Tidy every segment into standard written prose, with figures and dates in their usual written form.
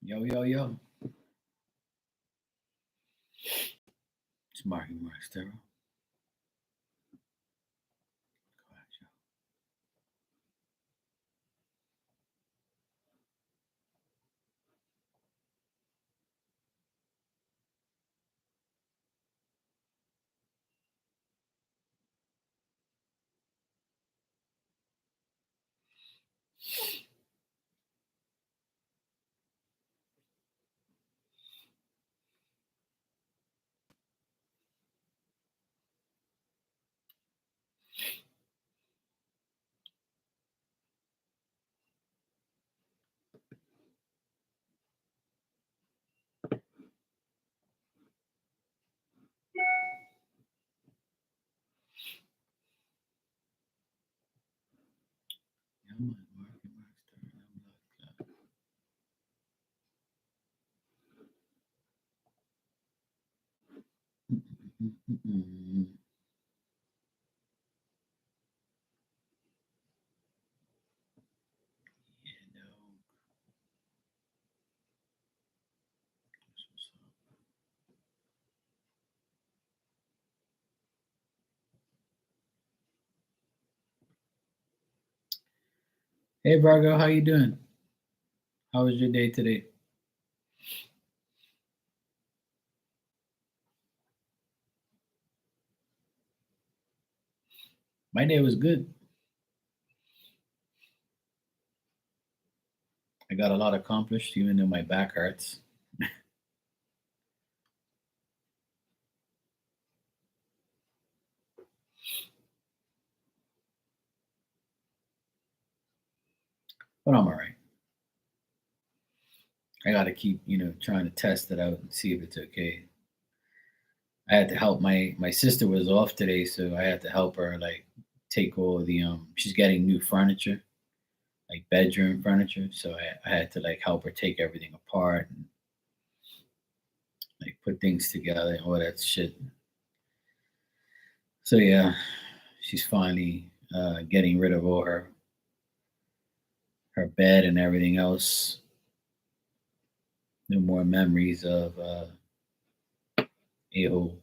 Yo, yo, yo. It's Marky Mark Stero. Yeah, man, Marky Mark Stero. Mm-mm-mm-mm. Yeah, no. That's what's up. Hey, Vargo, how you doing? How was your day today? My day was good. I got a lot accomplished, even though my back hurts. But I'm all right. I got to keep, trying to test it out and see if it's okay. I had to help my sister was off today, so I had to help her like take all the she's getting new furniture, like bedroom furniture. So I had to like help her take everything apart and like put things together and all that shit. So yeah, she's finally getting rid of all her bed and everything else. No more memories of a hole.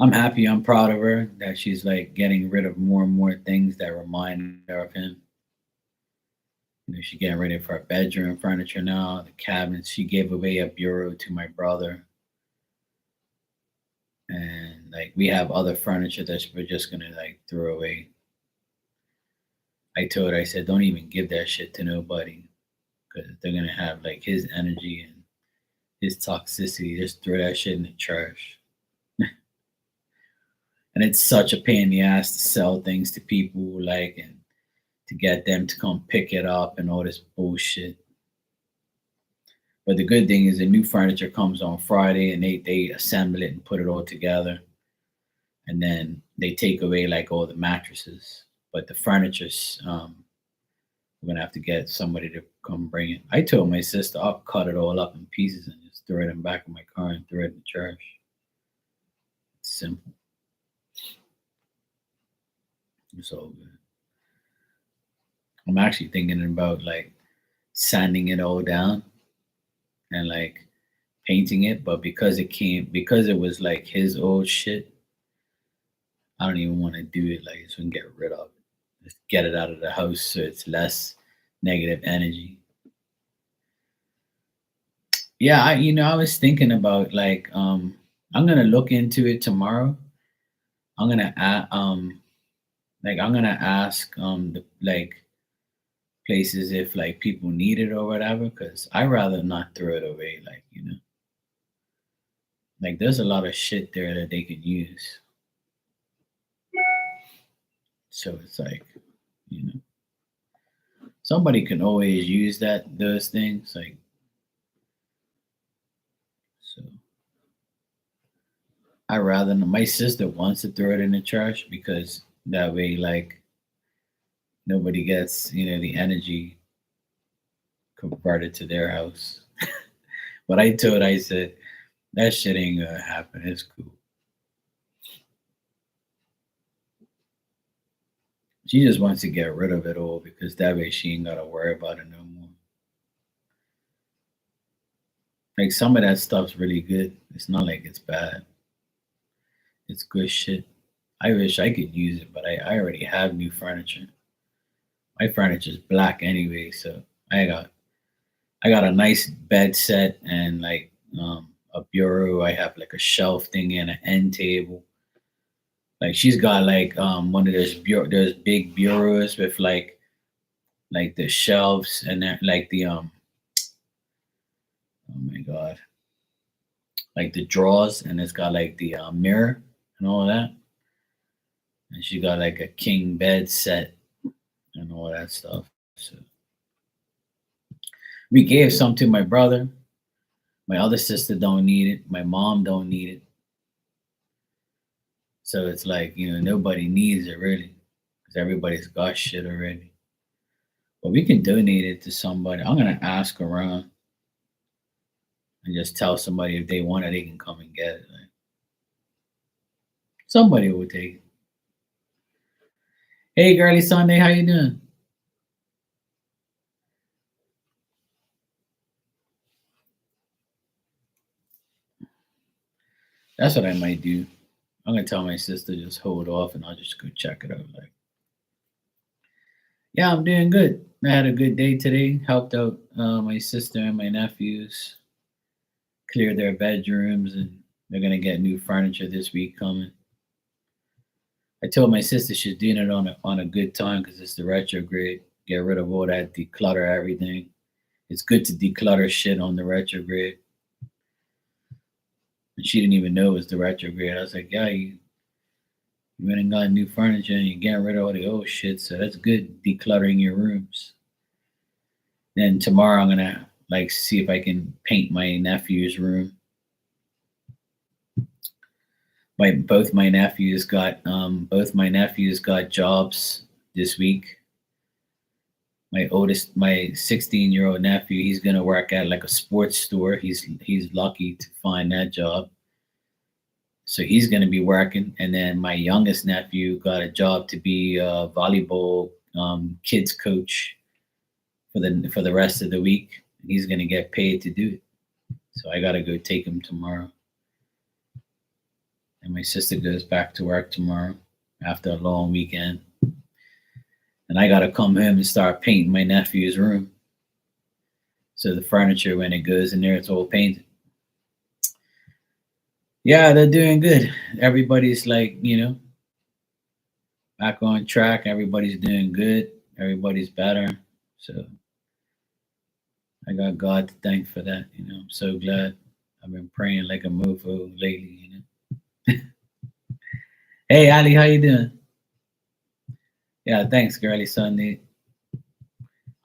I'm happy. I'm proud of her that she's like getting rid of more and more things that remind her of him. She's getting rid of her bedroom furniture now, the cabinets. She gave away a bureau to my brother, and like we have other furniture that we're just gonna like throw away. I told her, I said, don't even give that shit to nobody because they're gonna have like his energy and his toxicity. Just throw that shit in the trash. And it's such a pain in the ass to sell things to people like and to get them to come pick it up and all this bullshit. But the good thing is the new furniture comes on Friday and they assemble it and put it all together. And then they take away like all the mattresses. But the furniture's we're gonna have to get somebody to come bring it. I told my sister I'll cut it all up in pieces and just throw it in the back of my car and throw it in the trash. It's simple. It's all good. I'm actually thinking about like sanding it all down and like painting it, but because it was like his old shit, I don't even want to do it like so we can get rid of it. Just get it out of the house so it's less negative energy. Yeah, I was thinking about like I'm gonna look into it tomorrow. I'm gonna I'm gonna ask the like places if like people need it or whatever because I rather not throw it away. Like there's a lot of shit there that they could use. So it's like you know somebody can always use those things like so. I rather my sister wants to throw it in the trash because that way like nobody gets the energy converted to their house. But I said that shit ain't gonna happen. It's cool. She just wants to get rid of it all because that way she ain't gotta worry about it no more. Like some of that stuff's really good. It's not like it's bad. It's good shit. I wish I could use it, but I already have new furniture. My furniture's black anyway, so I got I got a nice bed set and like a bureau. I have like a shelf thing and an end table. Like she's got like one of those big bureaus with like the shelves and like the oh my god, like the drawers, and it's got like the mirror and all that. And she got like a king bed set and all that stuff. So we gave some to my brother. My other sister don't need it. My mom don't need it. So it's like, nobody needs it really because everybody's got shit already. But we can donate it to somebody. I'm going to ask around and just tell somebody if they want it, they can come and get it. Like, somebody will take it. Hey, girly Sunday, how you doing? That's what I might do. I'm gonna tell my sister just hold off, and I'll just go check it out. Like, yeah, I'm doing good. I had a good day today. Helped out my sister and my nephews clear their bedrooms, and they're gonna get new furniture this week coming. I told my sister she's doing it on a good time because it's the retrograde. Get rid of all that, declutter everything. It's good to declutter shit on the retrograde. And she didn't even know it was the retrograde. I was like, yeah, you went and got new furniture and you're getting rid of all the old shit, so that's good. Decluttering your rooms. Then tomorrow I'm gonna like see if I can paint my nephew's room. Both my nephews got jobs this week. My 16-year-old nephew, he's gonna work at like a sports store. He's lucky to find that job. So he's going to be working, and then my youngest nephew got a job to be a volleyball kids coach for the rest of the week. He's going to get paid to do it. So I got to go take him tomorrow. And my sister goes back to work tomorrow after a long weekend. And I got to come home and start painting my nephew's room. So the furniture, when it goes in there, it's all painted. Yeah, they're doing good. Everybody's like, back on track. Everybody's doing good. Everybody's better. So I got God to thank for that. I'm so glad. I've been praying like a mofo lately. Hey, Ali, how you doing? Yeah, thanks, girly Sunday.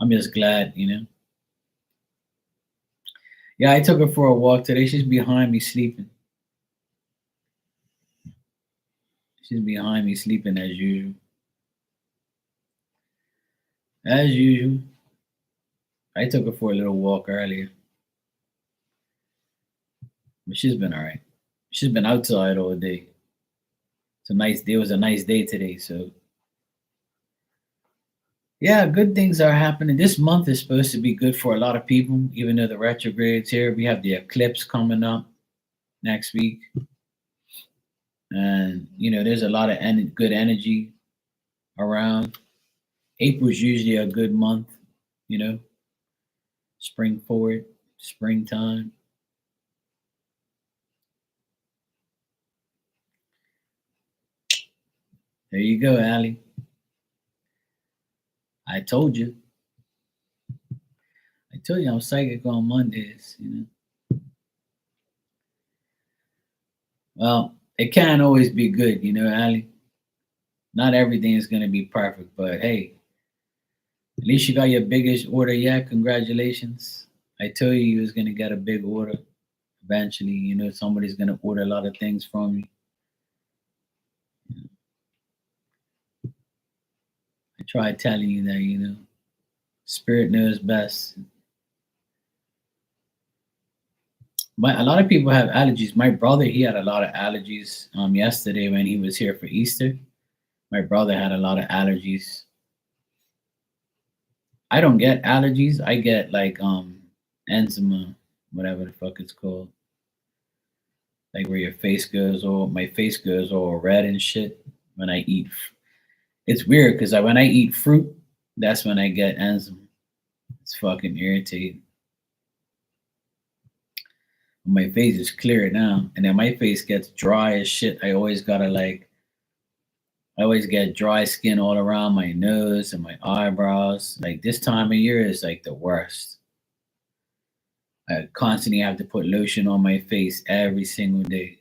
I'm just glad. Yeah, I took her for a walk today. She's behind me sleeping. She's behind me sleeping as usual. As usual. I took her for a little walk earlier. But she's been all right. She's been outside all day. It's a nice day. It was a nice day today. So, yeah, good things are happening. This month is supposed to be good for a lot of people, even though the retrograde's here. We have the eclipse coming up next week. And, there's a lot of good energy around. April's usually a good month, you know, spring forward, springtime. There you go, Allie. I told you. I told you I'm psychic on Mondays. Well, it can't always be good, Allie. Not everything is going to be perfect, but hey, at least you got your biggest order yet. Congratulations. I told you was going to get a big order eventually. Somebody's going to order a lot of things from you. I tried telling you that, spirit knows best. A lot of people have allergies. My brother, he had a lot of allergies yesterday when he was here for Easter. My brother had a lot of allergies. I don't get allergies. I get like eczema, whatever the fuck it's called. Like where your face goes all my face goes all red and shit when I eat. It's weird because when I eat fruit, that's when I get eczema. It's fucking irritating. My face is clear now, and then my face gets dry as shit. I always get dry skin all around my nose and my eyebrows. Like this time of year is like the worst. I constantly have to put lotion on my face every single day.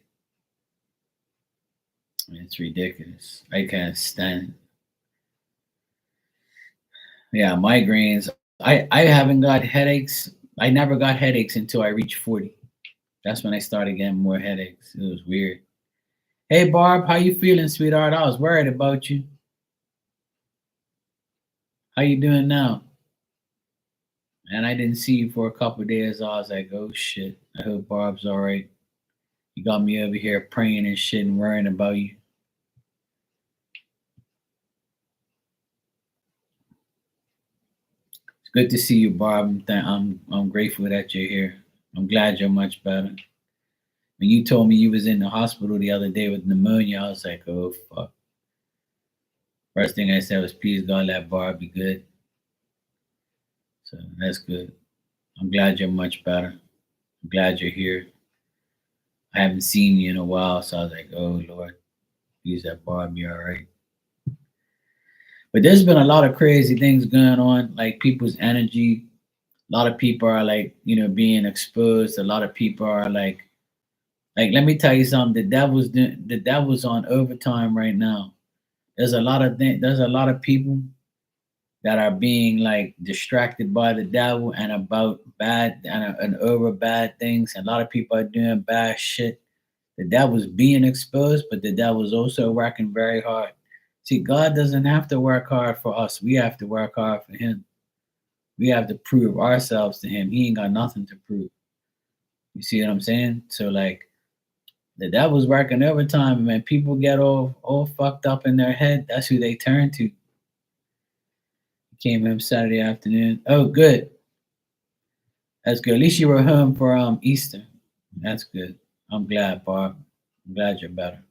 It's ridiculous. I can't stand it. Yeah, migraines. I haven't got headaches. I never got headaches until I reached 40. That's when I started getting more headaches. It was weird. Hey Barb, how you feeling, sweetheart? I was worried about you. How you doing now? And I didn't see you for a couple of days. I was like, oh shit. I hope Barb's all right. You got me over here praying and shit and worrying about you. It's good to see you, Barb. I'm grateful that you're here. I'm glad you're much better. When you told me you was in the hospital the other day with pneumonia, I was like, oh fuck. First thing I said was, please God, let Barb be good. So that's good. I'm glad you're much better. I'm glad you're here. I haven't seen you in a while, so I was like, oh Lord, please let Barb be all right. But there's been a lot of crazy things going on, like people's energy. A lot of people are like, being exposed. A lot of people are like, let me tell you something. The devil's on overtime right now. There's a lot of there's a lot of people that are being like distracted by the devil and about bad and over bad things. And a lot of people are doing bad shit. The devil's being exposed, but the devil's also working very hard. See, God doesn't have to work hard for us. We have to work hard for him. We have to prove ourselves to him. He ain't got nothing to prove. You see what I'm saying? So like the devil's working overtime, and when people get all fucked up in their head, that's who they turn to. Came home Saturday afternoon. Oh, good. That's good. At least you were home for Easter. That's good. I'm glad, Barb. I'm glad you're better.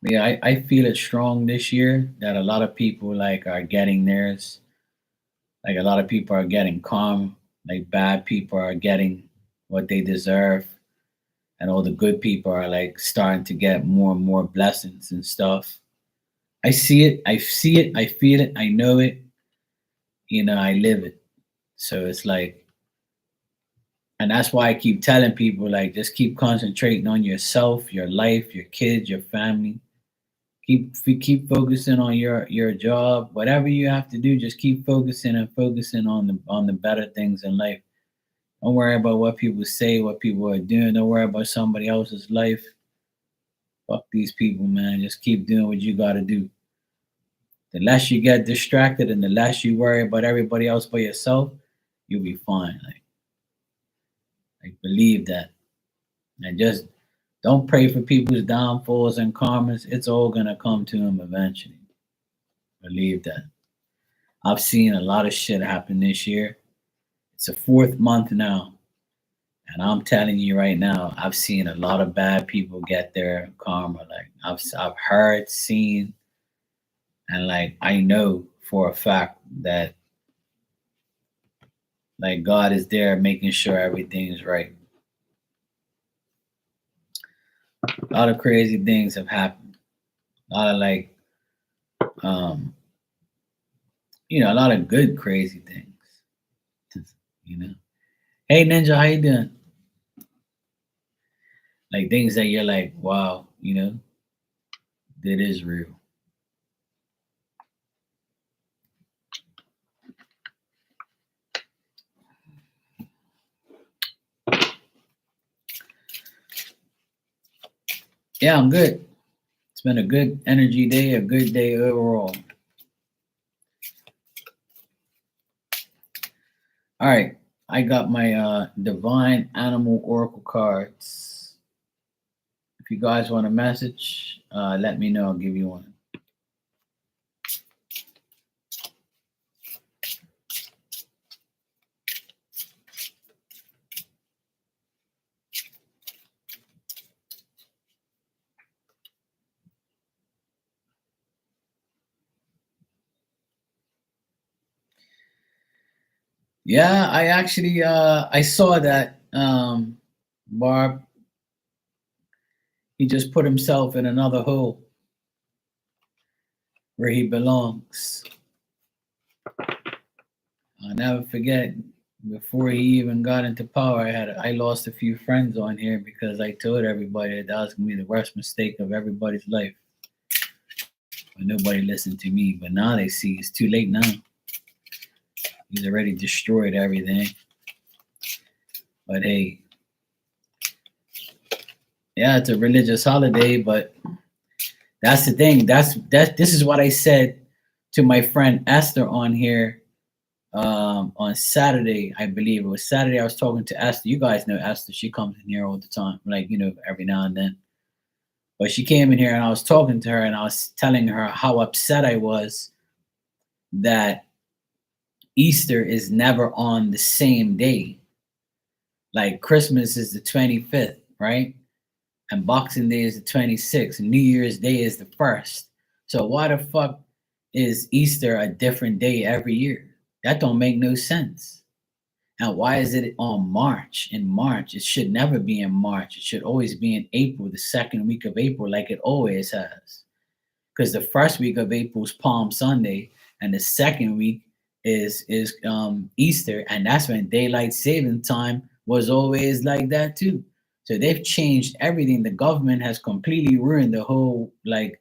Yeah, I feel it strong this year that a lot of people like are getting theirs. Like a lot of people are getting calm. Like bad people are getting what they deserve, and all the good people are like starting to get more and more blessings and stuff. I see it. I see it. I feel it. I know it. I live it. So it's like, and that's why I keep telling people like, just keep concentrating on yourself, your life, your kids, your family. Keep focusing on your job, whatever you have to do. Just keep focusing and focusing on the better things in life. Don't worry about what people say, what people are doing. Don't worry about somebody else's life. Fuck these people, man. Just keep doing what you got to do. The less you get distracted and the less you worry about everybody else but yourself, you'll be fine. Like believe that, and just don't pray for people's downfalls and karmas. It's all gonna come to them eventually. Believe that. I've seen a lot of shit happen this year. It's the fourth month now, and I'm telling you right now, I've seen a lot of bad people get their karma. Like I've heard, seen, and like I know for a fact that like God is there making sure everything's right. A lot of crazy things have happened. A lot of like um a lot of good crazy things. You know. Hey Ninja, how you doing? Like things that you're like, wow, that is real. Yeah, I'm good. It's been a good energy day, a good day overall. All right. I got my divine animal oracle cards. If you guys want a message, let me know. I'll give you one. Yeah, I actually I saw that Barb, he just put himself in another hole where he belongs. I'll never forget, before he even got into power, I lost a few friends on here because I told everybody that was gonna be the worst mistake of everybody's life. But nobody listened to me. But now they see it's too late now. He's already destroyed everything. But hey, yeah, it's a religious holiday, but that's the thing. This is what I said to my friend Esther on here on Saturday. I believe it was Saturday. I was talking to Esther. You guys know Esther. She comes in here all the time, like, every now and then. But she came in here and I was talking to her and I was telling her how upset I was that Easter is never on the same day. Like Christmas is the 25th, right? And Boxing Day is the 26th. And New Year's Day is the 1st. So why the fuck is Easter a different day every year? That don't make no sense. And why is it on March? In March, it should never be in March. It should always be in April, the second week of April, like it always has. Because the first week of April is Palm Sunday, and the second week is Easter, and that's when daylight saving time was always like that too. So they've changed everything. The government has completely ruined the whole like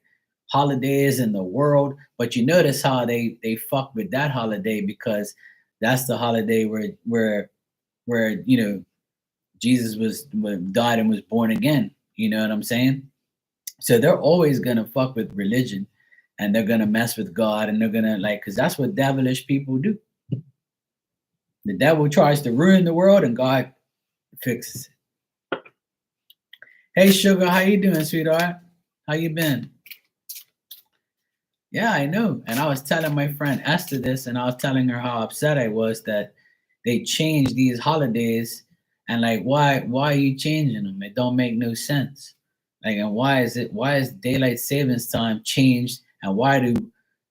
holidays in the world. But you notice how they fuck with that holiday because that's the holiday where Jesus was died and was born again. You know what I'm saying? So they're always gonna fuck with religion, and they're gonna mess with God, and they're gonna because that's what devilish people do. The devil tries to ruin the world, and God fixes it. Hey, sugar, how you doing, sweetheart? How you been? Yeah, I know. And I was telling my friend Esther this, and I was telling her how upset I was that they changed these holidays, and like, why are you changing them? It don't make no sense. Like, and why is daylight savings time changed, and why do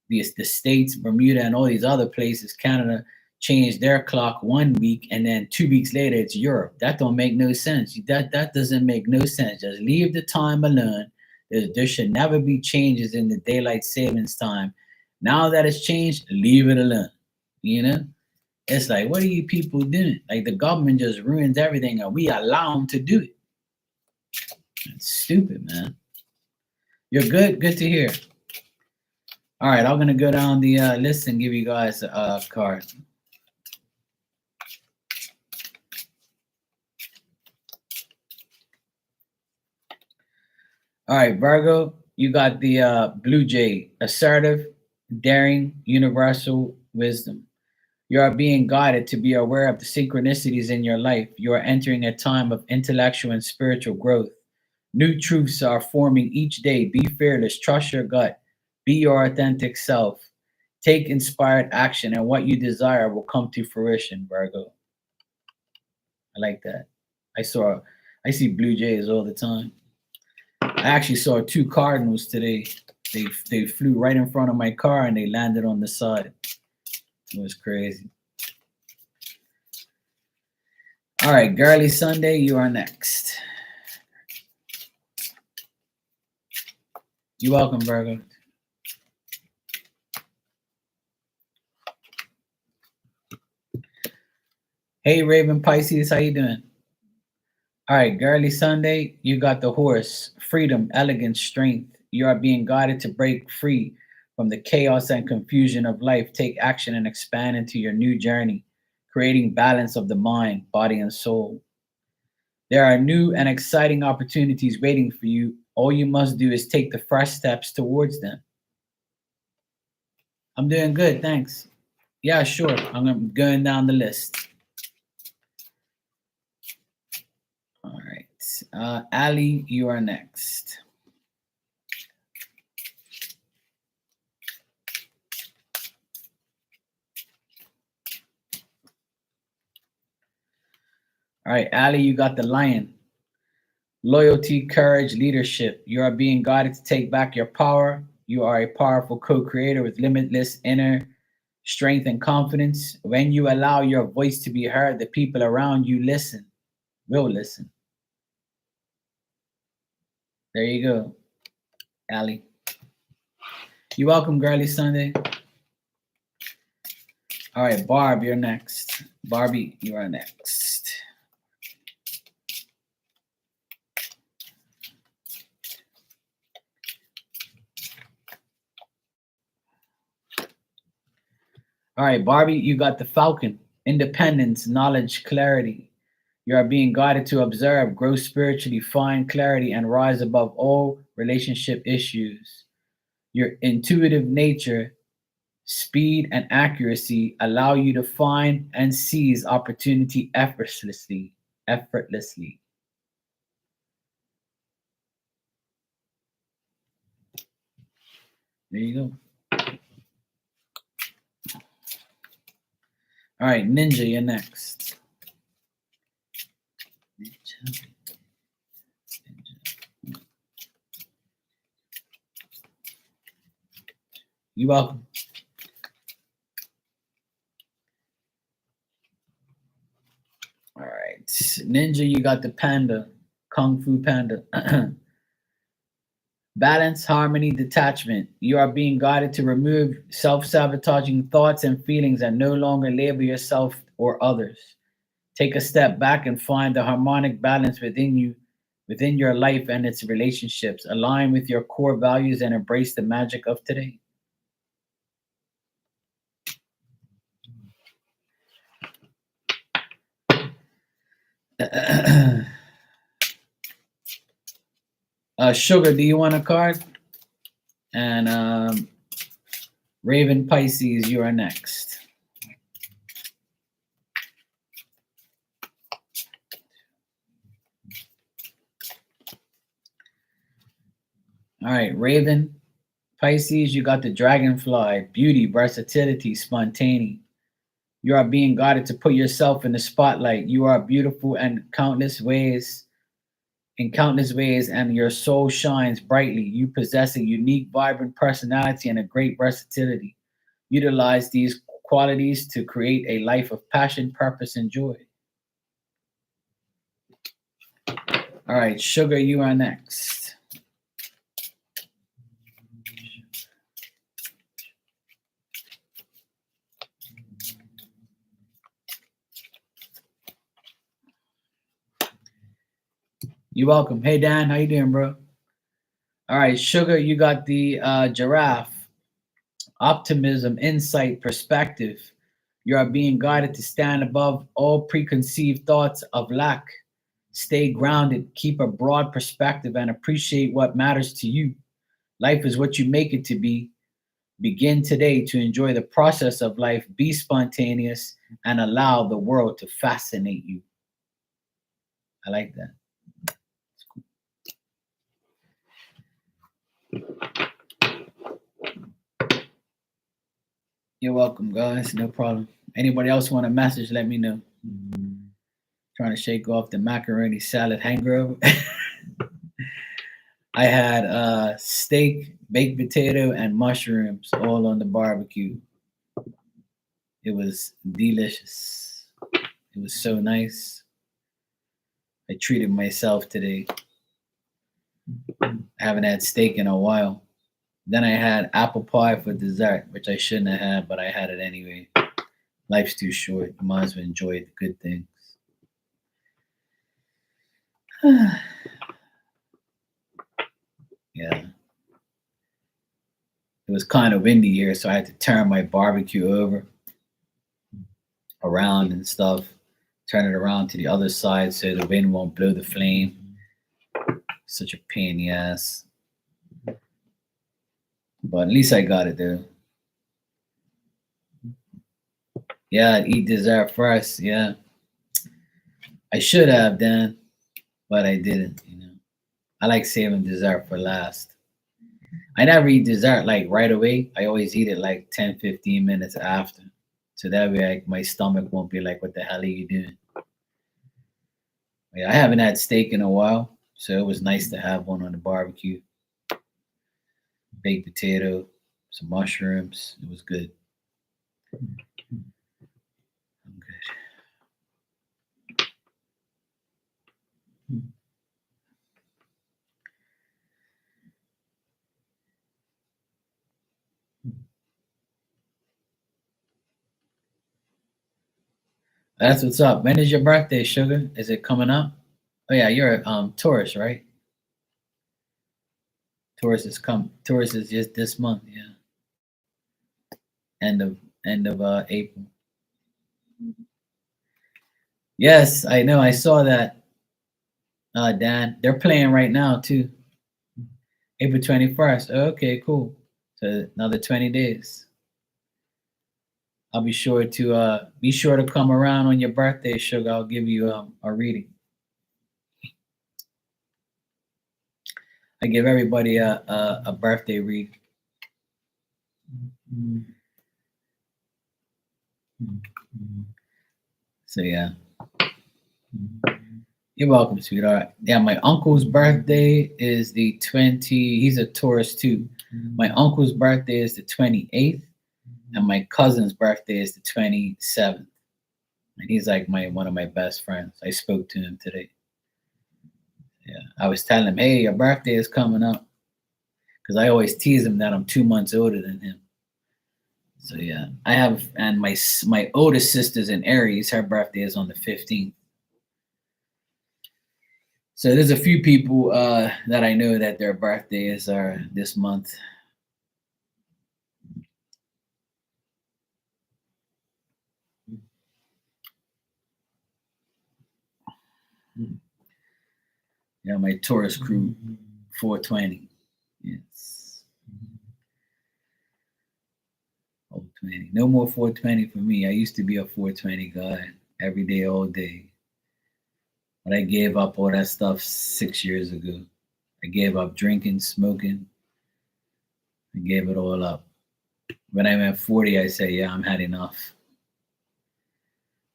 the states, Bermuda, and all these other places, Canada, change their clock 1 week, and then 2 weeks later it's Europe? That don't make no sense. That doesn't make no sense. Just leave the time alone. There should never be changes in the daylight savings time. Now that it's changed, leave it alone. You know, it's like, what are you people doing? Like the government just ruins everything, and we allow them to do it. It's stupid, man. You're good. Good to hear. All right, I'm gonna go down the list and give you guys a card. All right, Virgo, you got the Blue Jay, assertive, daring, universal wisdom. You are being guided to be aware of the synchronicities in your life. You are entering a time of intellectual and spiritual growth. New truths are forming each day. Be fearless, trust your gut, be your authentic self. Take inspired action, and what you desire will come to fruition, Virgo. I like that. I see Blue Jays all the time. I actually saw two cardinals today. They flew right in front of my car and they landed on the side. It was crazy. All right, Girly Sunday, you are next. You're welcome, Virgo. Hey, Raven Pisces, how you doing? All right, Girly Sunday, you got the horse, freedom, elegance, strength. You are being guided to break free from the chaos and confusion of life. Take action and expand into your new journey, creating balance of the mind, body, and soul. There are new and exciting opportunities waiting for you. All you must do is take the first steps towards them. I'm doing good, thanks. Yeah, sure. I'm going down the list. All right. Ali, you are next. All right, Ali, you got the lion. Loyalty, courage, leadership. You are being guided to take back your power. You are a powerful co creator with limitless inner strength and confidence. When you allow your voice to be heard, the people around you will listen. There you go, Ali. You're welcome, Girly Sunday. All right, Barb, you're next. Barbie, you are next. All right, Barbie, you got the Falcon. Independence, knowledge, clarity. You are being guided to observe, grow spiritually, find clarity, and rise above all relationship issues. Your intuitive nature, speed, and accuracy allow you to find and seize opportunity effortlessly. Effortlessly. There you go. All right, Ninja, you're next. Ninja. You're welcome. All right, Ninja, you got the panda, Kung Fu Panda. Balance, harmony, detachment. You are being guided to remove self sabotaging thoughts and feelings and no longer label yourself or others. Take a step back and find the harmonic balance within you, within your life and its relationships. Align with your core values and embrace the magic of today. Sugar, do you want a card? And Raven Pisces, you are next. All right, Raven Pisces, you got the dragonfly, beauty, versatility, spontaneity. You are being guided to put yourself in the spotlight. You are beautiful in countless ways, and your soul shines brightly. You possess a unique, vibrant personality and a great versatility. Utilize these qualities to create a life of passion, purpose, and joy. All right, Sugar, you are next. You're welcome. Hey Dan, how you doing, bro? All right, Sugar, you got the giraffe. Optimism, insight, perspective. You are being guided to stand above all preconceived thoughts of lack. Stay grounded, keep a broad perspective, and appreciate what matters to you. Life is what you make it to be. Begin today to enjoy the process of life, be spontaneous, and allow the world to fascinate you. I like that. You're welcome, guys. No problem. Anybody else want a message? Let me know. Trying to shake off the macaroni salad hangover. I had steak, baked potato, and mushrooms all on the barbecue. It was delicious. It was so nice. I treated myself today. I haven't had steak in a while. Then I had apple pie for dessert, which I shouldn't have had, but I had it anyway. Life's too short. You might as well enjoy the good things. Yeah. It was kind of windy here, so I had to turn my barbecue over around and stuff. Turn it around to the other side so the wind won't blow the flame. Such a pain in the ass. But at least I got it though. Yeah, I'd eat dessert first. Yeah. I should have, Dan. but I didn't. I like saving dessert for last. I never eat dessert like right away. I always eat it like 10, 15 minutes after. So that way my stomach won't be like, what the hell are you doing? Yeah, I haven't had steak in a while, so it was nice to have one on the barbecue. Baked potato, some mushrooms. It was good. I'm good. That's what's up. When is your birthday, sugar? Is it coming up? Oh yeah, you're a Taurus, right? Taurus is just this month, yeah. End of April. Yes, I know. I saw that, Dan. They're playing right now too. April 21st. Okay, cool. So another 20 days. I'll be sure to come around on your birthday, sugar. I'll give you a reading. I give everybody a birthday read. So yeah. You're welcome, sweetheart. Yeah, my uncle's birthday is the 20. He's a Taurus too. My uncle's birthday is the 28th, and my cousin's birthday is the 27th. And he's like one of my best friends. I spoke to him today. Yeah, I was telling him, hey, your birthday is coming up, because I always tease him that I'm 2 months older than him. So yeah, I have, and my oldest sister's in Aries. Her birthday is on the 15th. So there's a few people that I know that their birthdays are this month. Yeah, my Taurus crew, 420. Yes. 420. No more 420 for me. I used to be a 420 guy every day, all day. But I gave up all that stuff 6 years ago. I gave up drinking, smoking. I gave it all up. When I'm at 40, I say, yeah, I'm had enough.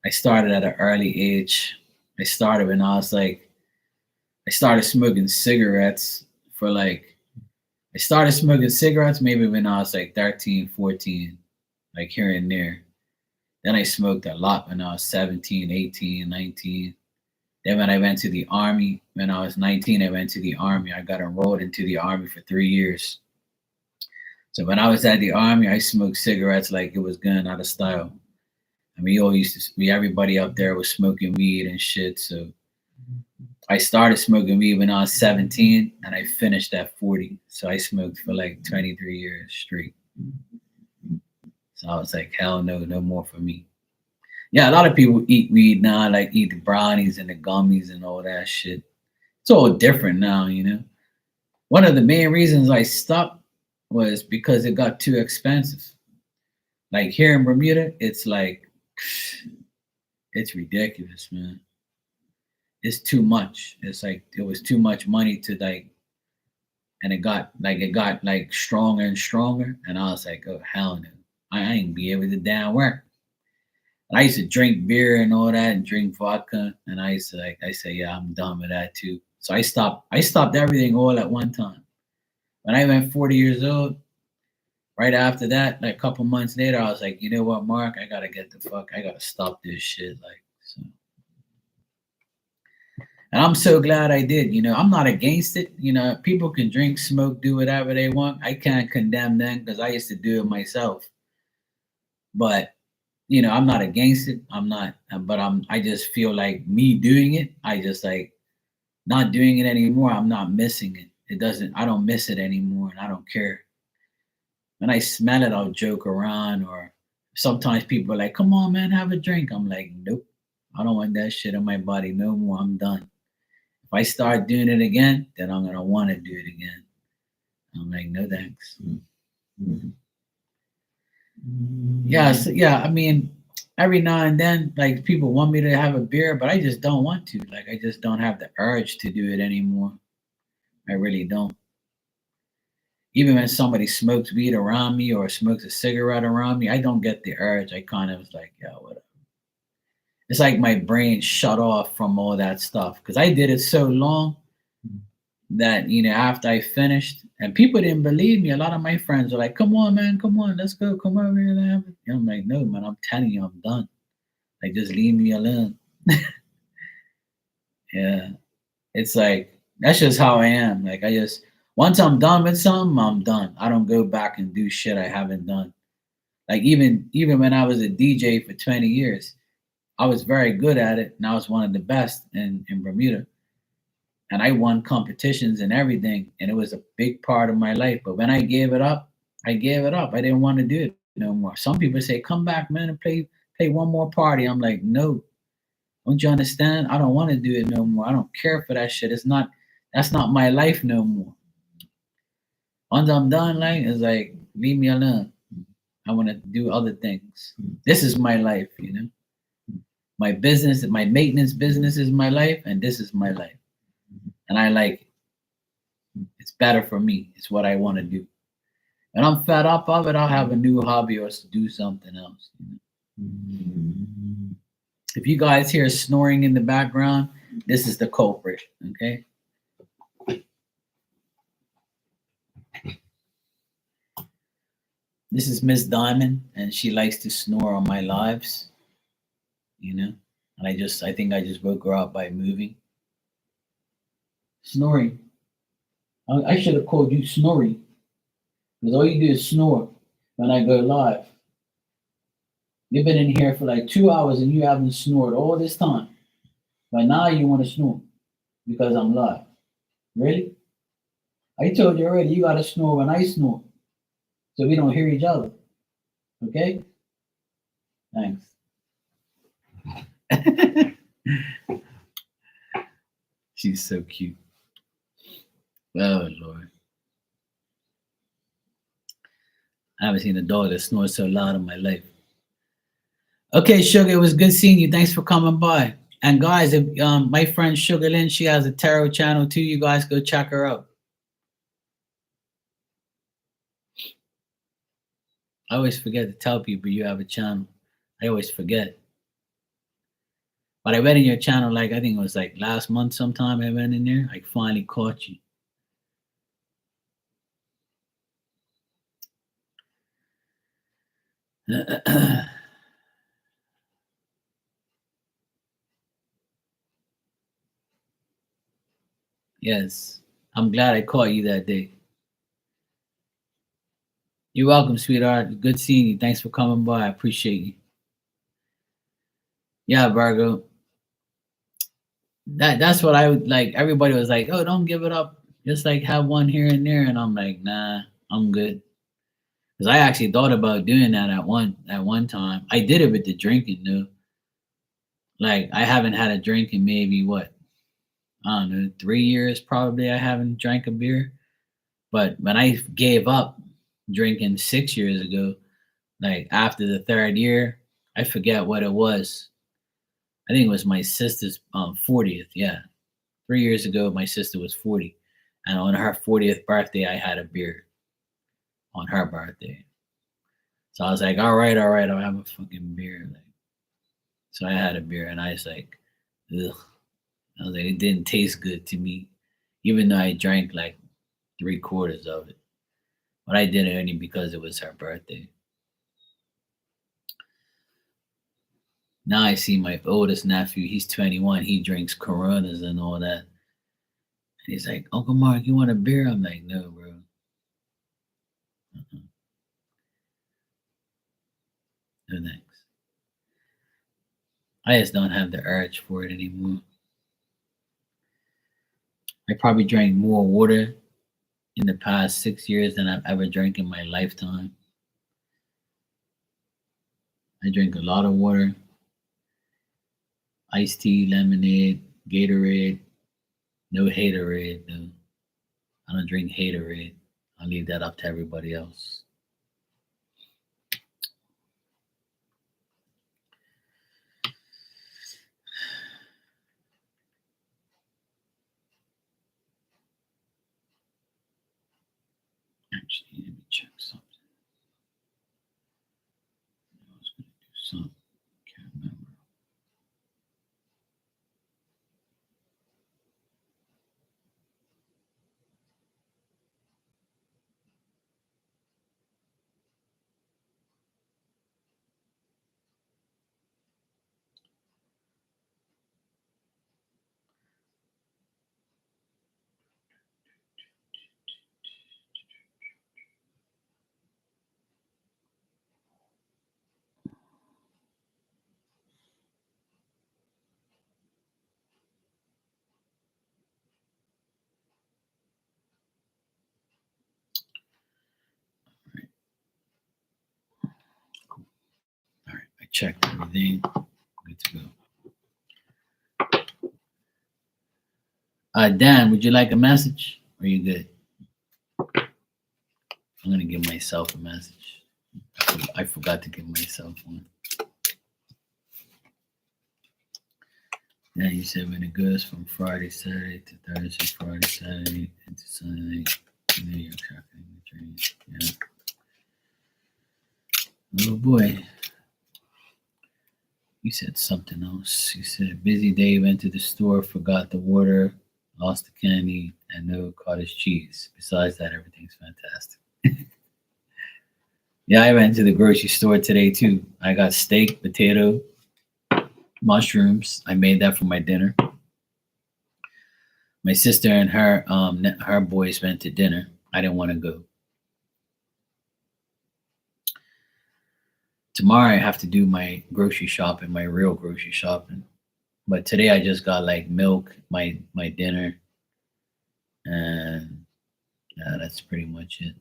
I started at an early age. I started when I was like, I started smoking cigarettes for like, I started smoking cigarettes maybe when I was like 13, 14, like here and there. Then I smoked a lot when I was 17, 18, 19. Then when I went to the army, when I was 19, I went to the army. I got enrolled into the army for 3 years. So when I was at the army, I smoked cigarettes like it was going out of style. I mean, you all used to be, everybody up there was smoking weed and shit. So I started smoking weed when I was 17 and I finished at 40. So I smoked for like 23 years straight. So I was like, hell no, no more for me. Yeah, a lot of people eat weed now, like eat the brownies and the gummies and all that shit. It's all different now, you know. One of the main reasons I stopped was because it got too expensive. Like here in Bermuda, it's like, it's ridiculous, man. It's too much. It's like it was too much money to like, and it got like stronger and stronger. And I was like, oh hell no, I ain't be able to damn work. And I used to drink beer and all that and drink vodka, and I used to like, I say, yeah, I'm done with that too. So I stopped. I stopped everything all at one time. When I went 40 years old, right after that, like a couple months later, I was like, you know what, Mark, I gotta get the fuck, I gotta stop this shit. Like, so. And I'm so glad I did. You know, I'm not against it. You know, people can drink, smoke, do whatever they want. I can't condemn them because I used to do it myself. But you know, I'm not against it. I'm not, but I just feel like me doing it. I just like not doing it anymore. I'm not missing it. It doesn't. I don't miss it anymore, and I don't care. When I smell it, I'll joke around, or sometimes people are like, "Come on, man, have a drink." I'm like, "Nope, I don't want that shit in my body no more. I'm done." If I start doing it again, then I'm gonna want to do it again. I'm like, no thanks. Mm-hmm. Yeah, so, yeah. I mean, every now and then, like people want me to have a beer, but I just don't want to. Like I just don't have the urge to do it anymore. I really don't. Even when somebody smokes weed around me or smokes a cigarette around me, I don't get the urge. I kind of was like, yeah, whatever. It's like my brain shut off from all that stuff because I did it so long that after I finished, and people didn't believe me. A lot of my friends were like, "Come on, man, come on, let's go, come over here." And I'm like, "No, man, I'm telling you, I'm done. Like, just leave me alone." Yeah, it's like that's just how I am. Like, I just once I'm done with something, I'm done. I don't go back and do shit I haven't done. Like even when I was a DJ for 20 years, I was very good at it, and I was one of the best in Bermuda. And I won competitions and everything, and it was a big part of my life. But when I gave it up, I gave it up. I didn't want to do it no more. Some people say, "Come back, man, and play one more party." I'm like, "No, don't you understand? I don't want to do it no more. I don't care for that shit. That's not my life no more. Once I'm done, like it's like leave me alone. I want to do other things. This is my life. My business, my maintenance business is my life, and this is my life, and I like it. It's better for me. It's what I want to do. And I'm fed up of it. I'll have a new hobby or do something else. If you guys hear snoring in the background, this is the culprit. Okay. This is Miss Diamond, and she likes to snore on my lives. And I think I just woke her up by moving. Snoring. I should have called you Snory, because all you do is snore when I go live. You've been in here for like 2 hours and you haven't snored all this time. But now you want to snore because I'm live. Really? I told you already, you got to snore when I snore so we don't hear each other. Okay? Thanks. She's so cute. Oh, Lord. I haven't seen a dog that snores so loud in my life. Okay, Sugar, it was good seeing you. Thanks for coming by. And guys, if my friend Sugar Lynn, she has a tarot channel too. You guys go check her out. I always forget to tell people you have a channel. I always forget. But I read in your channel, like I think it was like last month sometime I went in there. I finally caught you. Yes. I'm glad I caught you that day. You're welcome, sweetheart. Good seeing you. Thanks for coming by. I appreciate you. Yeah, Virgo. That's what I would like. Everybody was like, "Oh, don't give it up. Just like have one here and there." And I'm like, "Nah, I'm good." Because I actually thought about doing that at one time. I did it with the drinking though. Like I haven't had a drink in maybe what, I don't know, 3 years probably. I haven't drank a beer. But when I gave up drinking 6 years ago, like after the third year, I forget what it was. I think it was my sister's 40th. Yeah, 3 years ago, my sister was 40, and on her 40th birthday, I had a beer on her birthday. So I was like, all right, I'll have a fucking beer. Like, so I had a beer, and I was like, ugh. I was like, it didn't taste good to me, even though I drank like 3/4 of it. But I did it only because it was her birthday. Now I see my oldest nephew. He's 21. He drinks Coronas and all that. And he's like, Uncle Mark, you want a beer? I'm like, no, bro. Uh-uh. No thanks. I just don't have the urge for it anymore. I probably drank more water in the past 6 years than I've ever drank in my lifetime. I drink a lot of water, iced tea, lemonade, Gatorade. No haterade, though. I don't drink haterade. I'll leave that up to everybody else. Check everything. Good to go. Dan, would you like a message? Or are you good? I'm gonna give myself a message. I forgot to give myself one. Yeah, you said when it goes from Friday, Saturday to Thursday, Friday, Saturday into Sunday. You're tracking the train. Yeah. Oh boy. You said something else. You said busy day, went to the store, forgot the water, lost the candy, and no cottage cheese. Besides that, everything's fantastic. Yeah, I went to the grocery store today too. I got steak, potato, mushrooms. I made that for my dinner. My sister and her boys went to dinner. I didn't want to go. Tomorrow I have to do my grocery shopping, my real grocery shopping. But today I just got like milk, my dinner, and yeah, that's pretty much it.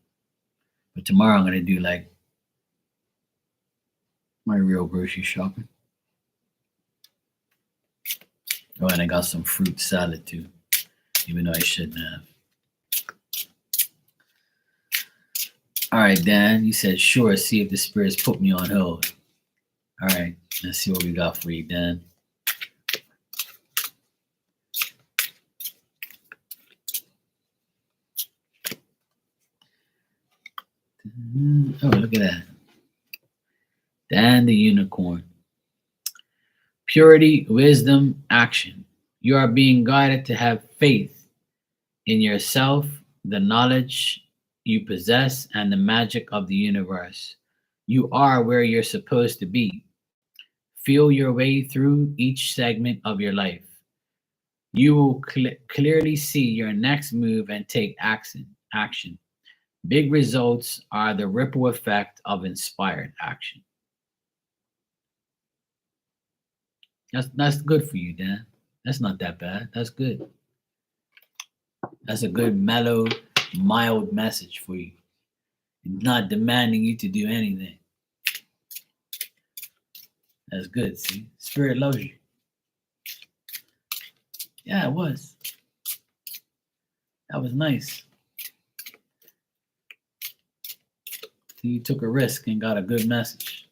But tomorrow I'm gonna do like my real grocery shopping. Oh, and I got some fruit salad too, even though I shouldn't have. All right, Dan, you said sure. See if the spirits put me on hold. All right, let's see what we got for you, Dan. Oh, look at that. Dan the unicorn. Purity, wisdom, action. You are being guided to have faith in yourself, the knowledge you possess, and the magic of the universe. You are where you're supposed to be. Feel your way through each segment of your life. You will clearly see your next move and take action. Big results are the ripple effect of inspired action. That's good for you, Dan. That's not that bad. That's good. That's a good, mellow, mild message for you. Not demanding you to do anything. That's good. See, Spirit loves you. Yeah, it was. That was nice. You took a risk and got a good message.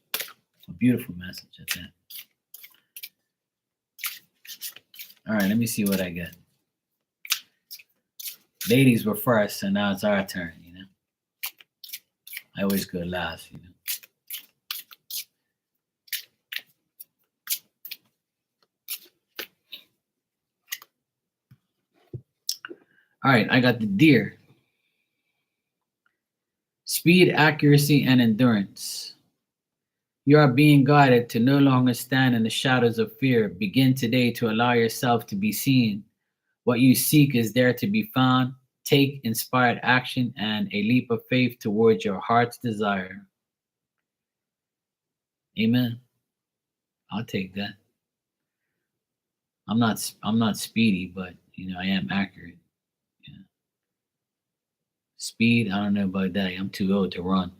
A beautiful message at that. All right, let me see what I get. Ladies were first, and now it's our turn, you know. I always go last, you know. All right, I got the deer. Speed, accuracy, and endurance. You are being guided to no longer stand in the shadows of fear. Begin today to allow yourself to be seen. What you seek is there to be found. Take inspired action and a leap of faith towards your heart's desire. Amen. I'll take that. I'm not speedy, but you know I am accurate. Yeah. Speed, I don't know about that. I'm too old to run.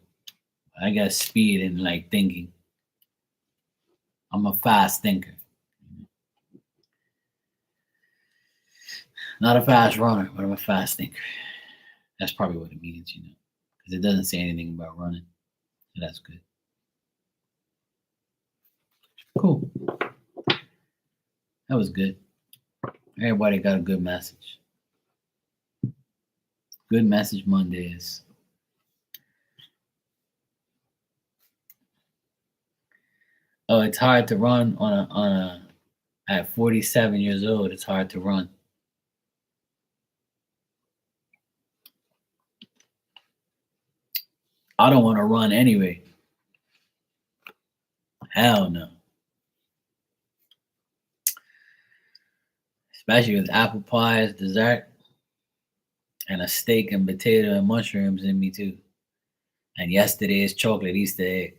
I got speed and like thinking. I'm a fast thinker. Not a fast runner, but I'm a fast thinker. That's probably what it means, you know, because it doesn't say anything about running. So that's good. Cool. That was good. Everybody got a good message. Good message Mondays. Oh, it's hard to run at 47 years old. It's hard to run. I don't want to run anyway. Hell no. Especially with apple pies, dessert, and a steak and potato and mushrooms in me too. And yesterday's chocolate Easter egg.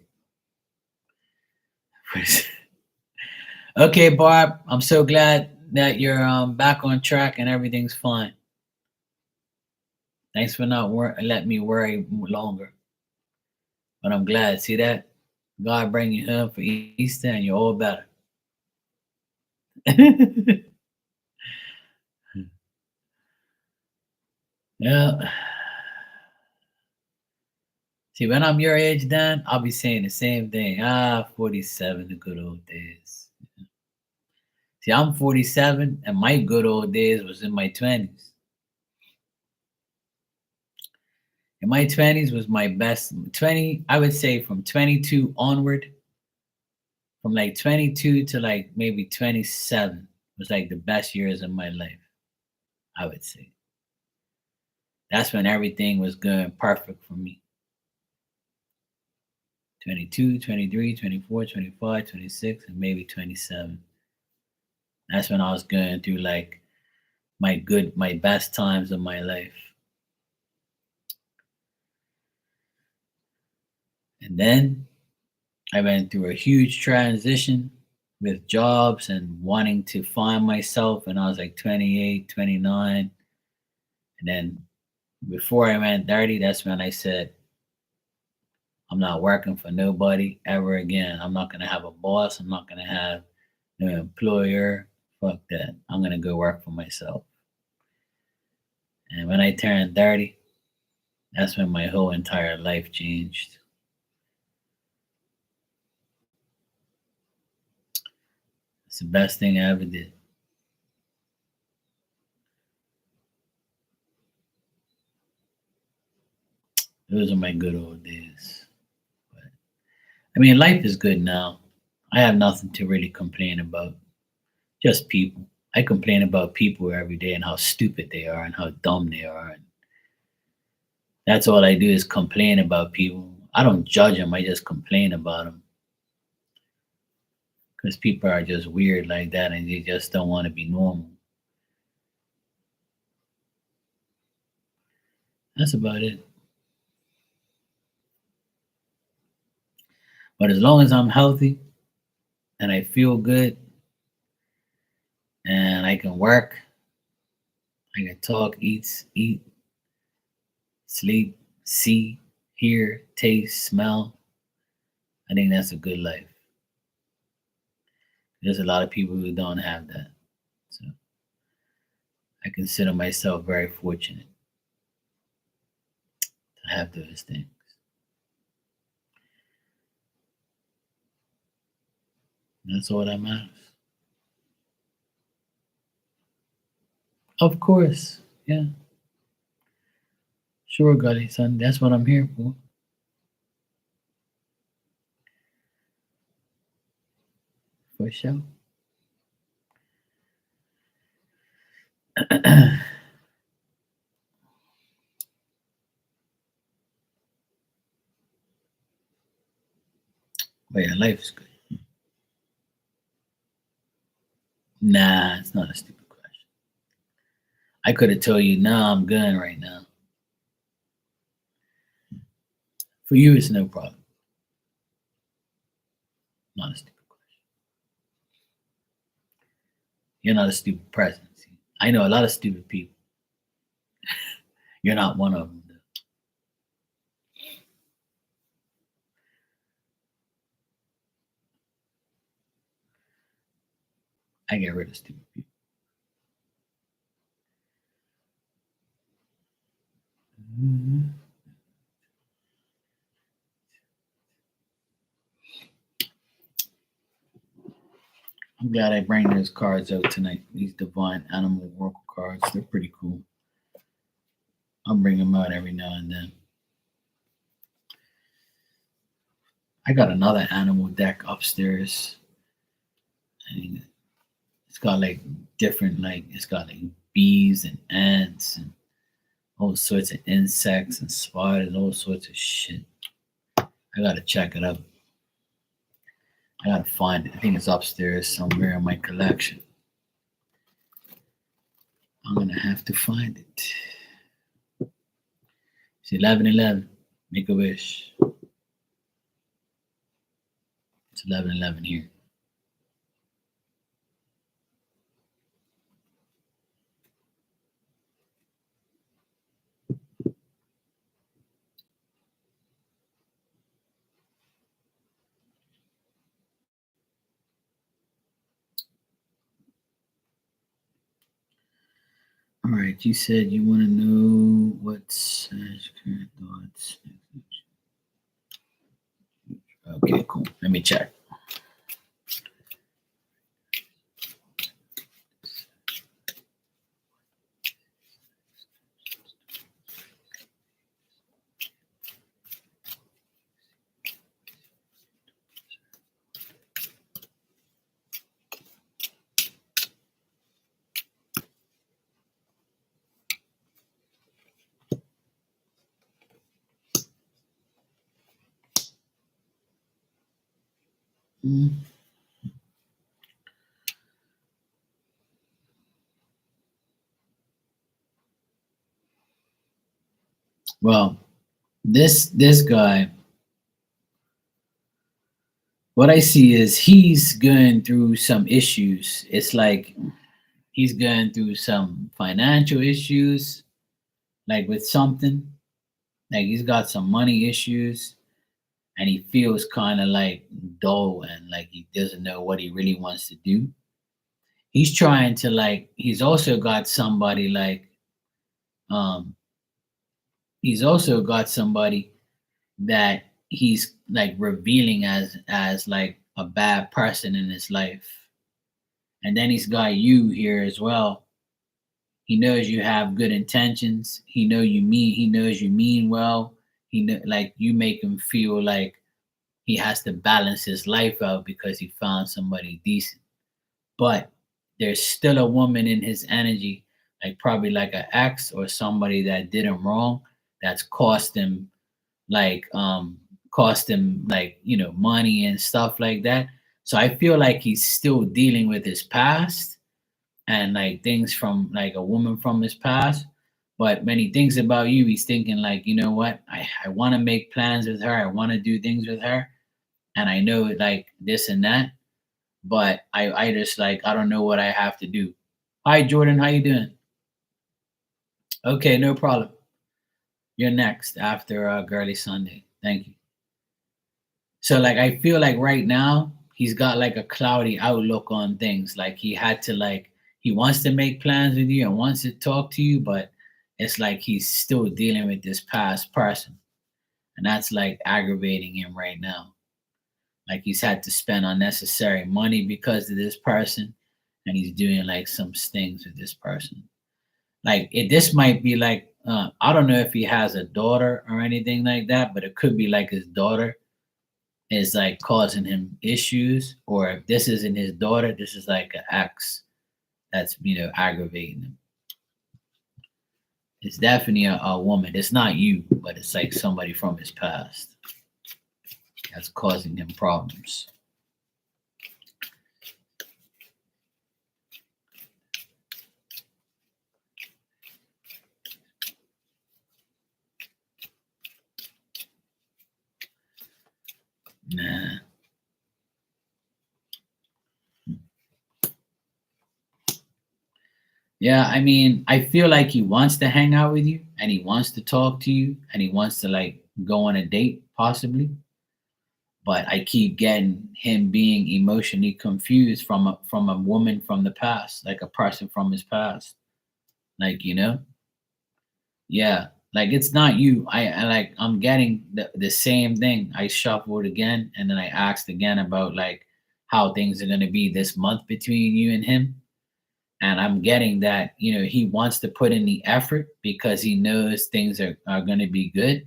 Okay, Barb, I'm so glad that you're back on track and everything's fine. Thanks for not letting me worry longer. But I'm glad. See that? God bring you home for Easter and you're all better. Yeah. See, when I'm your age, Dan, I'll be saying the same thing. 47, the good old days. See, I'm 47, and my good old days was in my 20s. In my 20s was my best. 20, I would say from 22 onward, from like 22 to like maybe 27 was like the best years of my life, I would say. That's when everything was going perfect for me. 22, 23, 24, 25, 26, and maybe 27. That's when I was going through like my best times of my life. And then I went through a huge transition with jobs and wanting to find myself. And I was like 28, 29. And then before I went 30, that's when I said, I'm not working for nobody ever again. I'm not going to have a boss. I'm not going to have no employer. Fuck that. I'm going to go work for myself. And when I turned 30, that's when my whole entire life changed. It's the best thing I ever did. Those are my good old days. But, I mean, life is good now. I have nothing to really complain about. Just people. I complain about people every day and how stupid they are and how dumb they are. And that's all I do is complain about people. I don't judge them. I just complain about them because people are just weird like that and they just don't want to be normal. That's about it. But as long as I'm healthy and I feel good and I can work, I can talk, eat, sleep, see, hear, taste, smell, I think that's a good life. There's a lot of people who don't have that. So I consider myself very fortunate to have those things. That's all that matters. Of course. Yeah. Sure, Gully, son. That's what I'm here for. For sure. But yeah, life is good. Nah, it's not a stupid question. I could have told you, nah, I'm good right now. For you, it's no problem. Not a stupid question. You're not a stupid person. See, I know a lot of stupid people. You're not one of them. Though. I get rid of stupid people. Mhm. I'm glad I bring those cards out tonight. These divine animal oracle cards. They're pretty cool. I'll bring them out every now and then. I got another animal deck upstairs. And it's got like different, like, it's got like bees and ants and all sorts of insects and spiders, all sorts of shit. I gotta check it out. I gotta find it. I think it's upstairs somewhere in my collection. I'm gonna have to find it. It's 11:11. Make a wish. It's 11:11 here. right, you said you want to know what's current thoughts. Okay, cool. Let me check. Mm. Well, this guy, what I see is he's going through some issues. It's like he's going through some financial issues, like with something. Like he's got some money issues, and he feels kind of like dull and like he doesn't know what he really wants to do. He's trying to like. He's also got somebody like. Um, he's also got somebody that he's like revealing as like a bad person in his life. And then he's got you here as well. He knows you have good intentions. He knows you mean well. Like you make him feel like he has to balance his life out because he found somebody decent. But there's still a woman in his energy, like probably like an ex or somebody that did him wrong, that's like cost him like money and stuff like that. So I feel like he's still dealing with his past and like things from like a woman from his past. But when he thinks about you, he's thinking like, you know what, I want to make plans with her, I want to do things with her, and I know like this and that, but I just like I don't know what I have to do. Hi Jordan, how you doing? Okay, no problem. You're next after Girly Sunday. Thank you. So like I feel like right now he's got like a cloudy outlook on things. Like he had to like he wants to make plans with you and wants to talk to you, but it's like he's still dealing with this past person. And that's like aggravating him right now. Like he's had to spend unnecessary money because of this person, and he's doing like some things with this person. Like this might be like I don't know if he has a daughter or anything like that, but it could be like his daughter is like causing him issues, or if this isn't his daughter, this is like an ex that's aggravating him. It's definitely a woman. It's not you, but it's like somebody from his past that's causing him problems. Nah. Yeah, I mean, I feel like he wants to hang out with you and he wants to talk to you and he wants to like go on a date possibly, but I keep getting him being emotionally confused from a woman from the past, like a person from his past. Like, yeah, like it's not you. I like I'm getting the same thing. I shuffled again and then I asked again about like how things are gonna be this month between you and him. And I'm getting that, he wants to put in the effort because he knows things are gonna be good.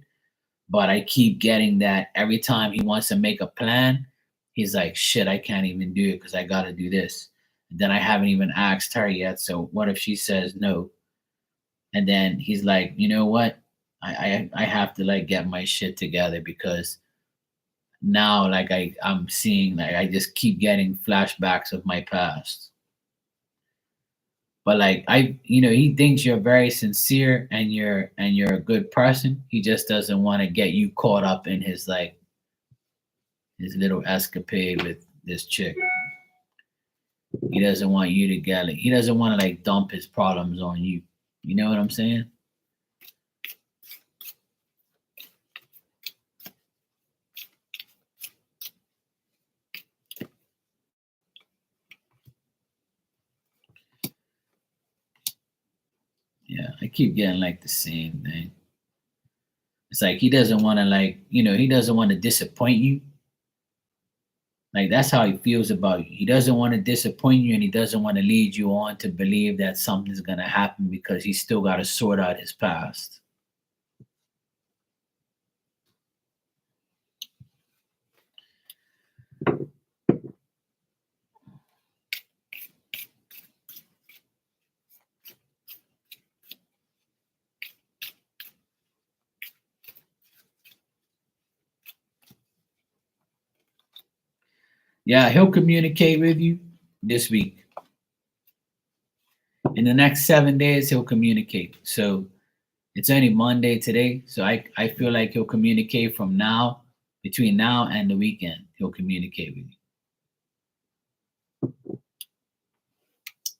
But I keep getting that every time he wants to make a plan, he's like, shit, I can't even do it because I gotta do this. And then I haven't even asked her yet. So what if she says no? And then he's like, you know what? I have to like get my shit together because now like I'm seeing like I just keep getting flashbacks of my past. But like he thinks you're very sincere and you're a good person. He just doesn't want to get you caught up in his like his little escapade with this chick. He doesn't want you to get it. He doesn't want to like dump his problems on you. You know what I'm saying? I keep getting like the same thing. It's like he doesn't want to like, he doesn't want to disappoint you. Like that's how he feels about you. He doesn't want to disappoint you and he doesn't want to lead you on to believe that something's gonna happen because he's still gotta sort out his past. Yeah, he'll communicate with you this week. In the next 7 days, he'll communicate. So it's only Monday today. So I feel like he'll communicate from now, between now and the weekend. He'll communicate with you.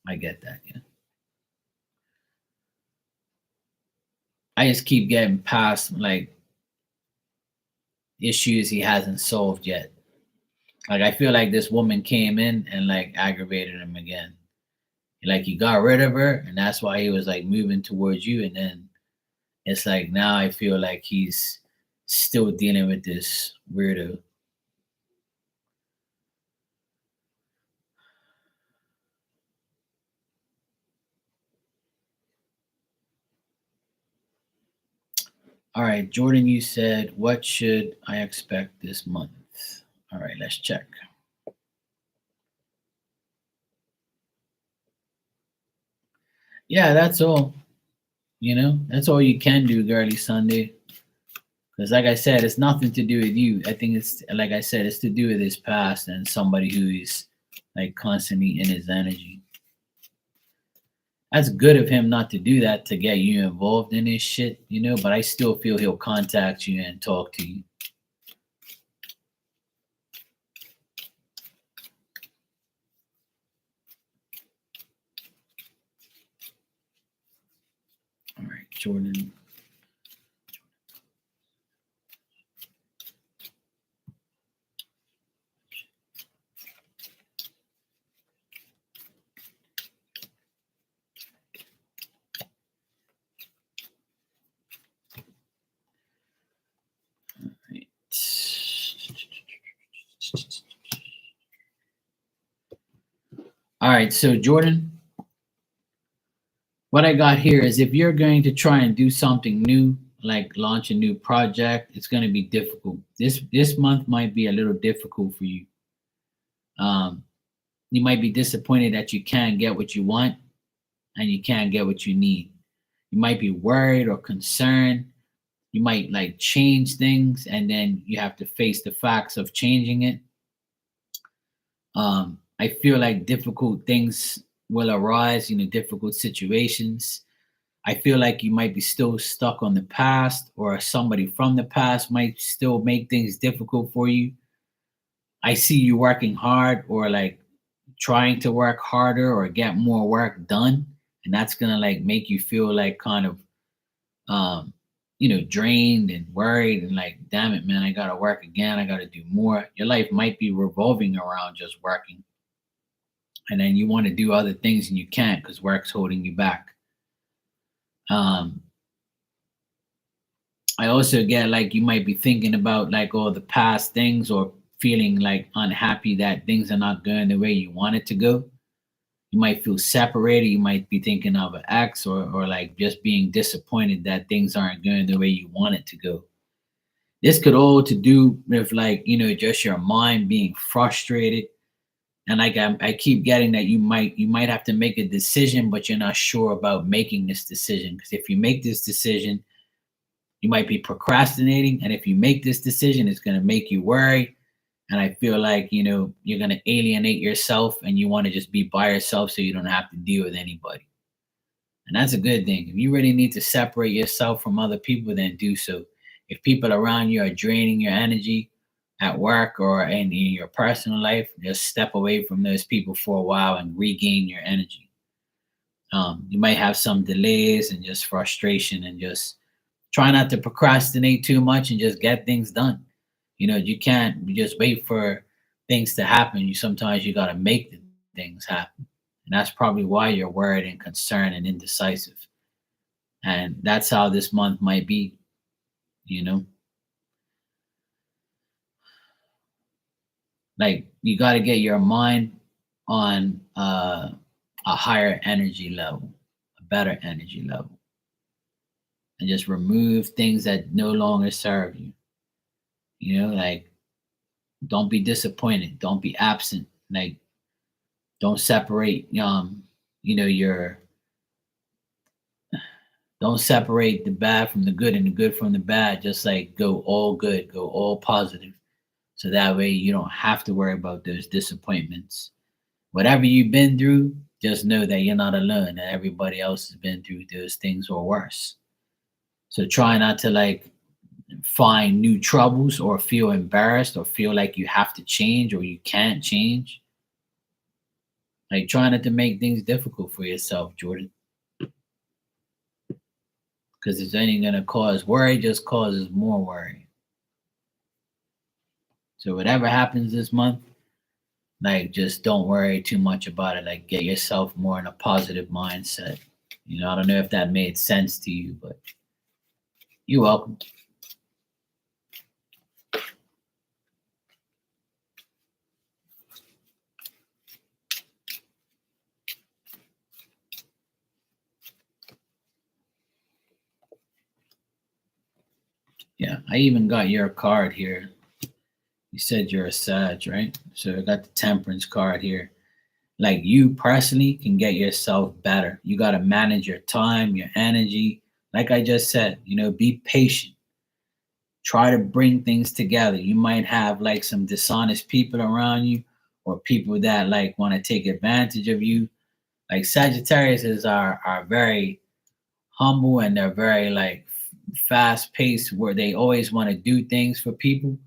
I get that, yeah. I just keep getting past like issues he hasn't solved yet. Like I feel like this woman came in and like aggravated him again. Like he got rid of her, and that's why he was like moving towards you. And then it's like now I feel like he's still dealing with this weirdo. All right, Jordan, you said, what should I expect this month? All right, let's check. Yeah, that's all. That's all you can do, girly Sunday. Because, like I said, it's nothing to do with you. I think it's, like I said, it's to do with his past and somebody who is like constantly in his energy. That's good of him not to do that to get you involved in his shit, but I still feel he'll contact you and talk to you. All right, Jordan. Right. All right, so Jordan, what I got here is if you're going to try and do something new, like launch a new project, it's going to be difficult. This month might be a little difficult for you. Um, you might be disappointed that you can't get what you want and you can't get what you need. You might be worried or concerned. You might like change things and then you have to face the facts of changing it. I feel like difficult things will arise, difficult situations. I feel like you might be still stuck on the past, or somebody from the past might still make things difficult for you. I see you working hard or like trying to work harder or get more work done. And that's gonna like make you feel like kind of um, drained and worried and like, damn it, man, I gotta work again, I gotta do more. Your life might be revolving around just working. And then you want to do other things and you can't because work's holding you back. Um, I also get like you might be thinking about like all the past things or feeling like unhappy that things are not going the way you want it to go. You might feel separated. You might be thinking of an ex or like just being disappointed that things aren't going the way you want it to go. This could all to do with like, just your mind being frustrated. And like I keep getting that you might have to make a decision, but you're not sure about making this decision. Because if you make this decision, you might be procrastinating. And if you make this decision, it's going to make you worry. And I feel like, you're going to alienate yourself and you want to just be by yourself so you don't have to deal with anybody. And that's a good thing. If you really need to separate yourself from other people, then do so. If people around you are draining your energy at work or in your personal life, just step away from those people for a while and regain your energy. You might have some delays and just frustration and just try not to procrastinate too much and just get things done. You can't just wait for things to happen. You got to make the things happen. And that's probably why you're worried and concerned and indecisive. And that's how this month might be, you know? Like you got to get your mind on a higher energy level, a better energy level, and just remove things that no longer serve you. You know, like don't be disappointed, don't be absent, like don't separate your don't separate the bad from the good and the good from the bad. Just like go all good, go all positive. So that way you don't have to worry about those disappointments. Whatever you've been through, just know that you're not alone, that everybody else has been through those things or worse. So try not to like find new troubles or feel embarrassed or feel like you have to change or you can't change. Like try not to make things difficult for yourself, Jordan. Because it's only gonna cause worry, just causes more worry. So whatever happens this month, like just don't worry too much about it. Like get yourself more in a positive mindset. I don't know if that made sense to you, but you're welcome. Yeah, I even got your card here. You said you're a Sag, right? So I got the Temperance card here. Like you personally can get yourself better. You got to manage your time, your energy. Like I just said, be patient. Try to bring things together. You might have like some dishonest people around you or people that like want to take advantage of you. Like Sagittarius are very humble and they're very like fast paced where they always want to do things for people,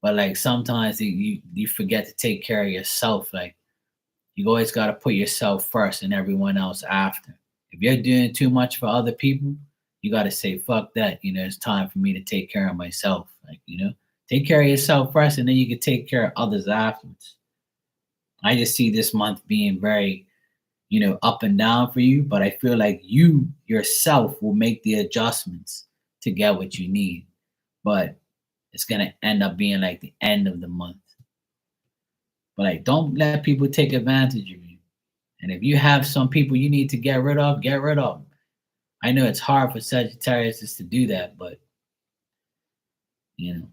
but like sometimes you forget to take care of yourself. Like you always got to put yourself first and everyone else after. If you're doing too much for other people, you got to say fuck that. It's time for me to take care of myself. Like take care of yourself first and then you can take care of others afterwards. I just see this month being very up and down for you, but I feel like you yourself will make the adjustments to get what you need. But it's gonna end up being like the end of the month. But like don't let people take advantage of you. And if you have some people you need to get rid of, get rid of them. I know it's hard for Sagittarius to do that, but you know,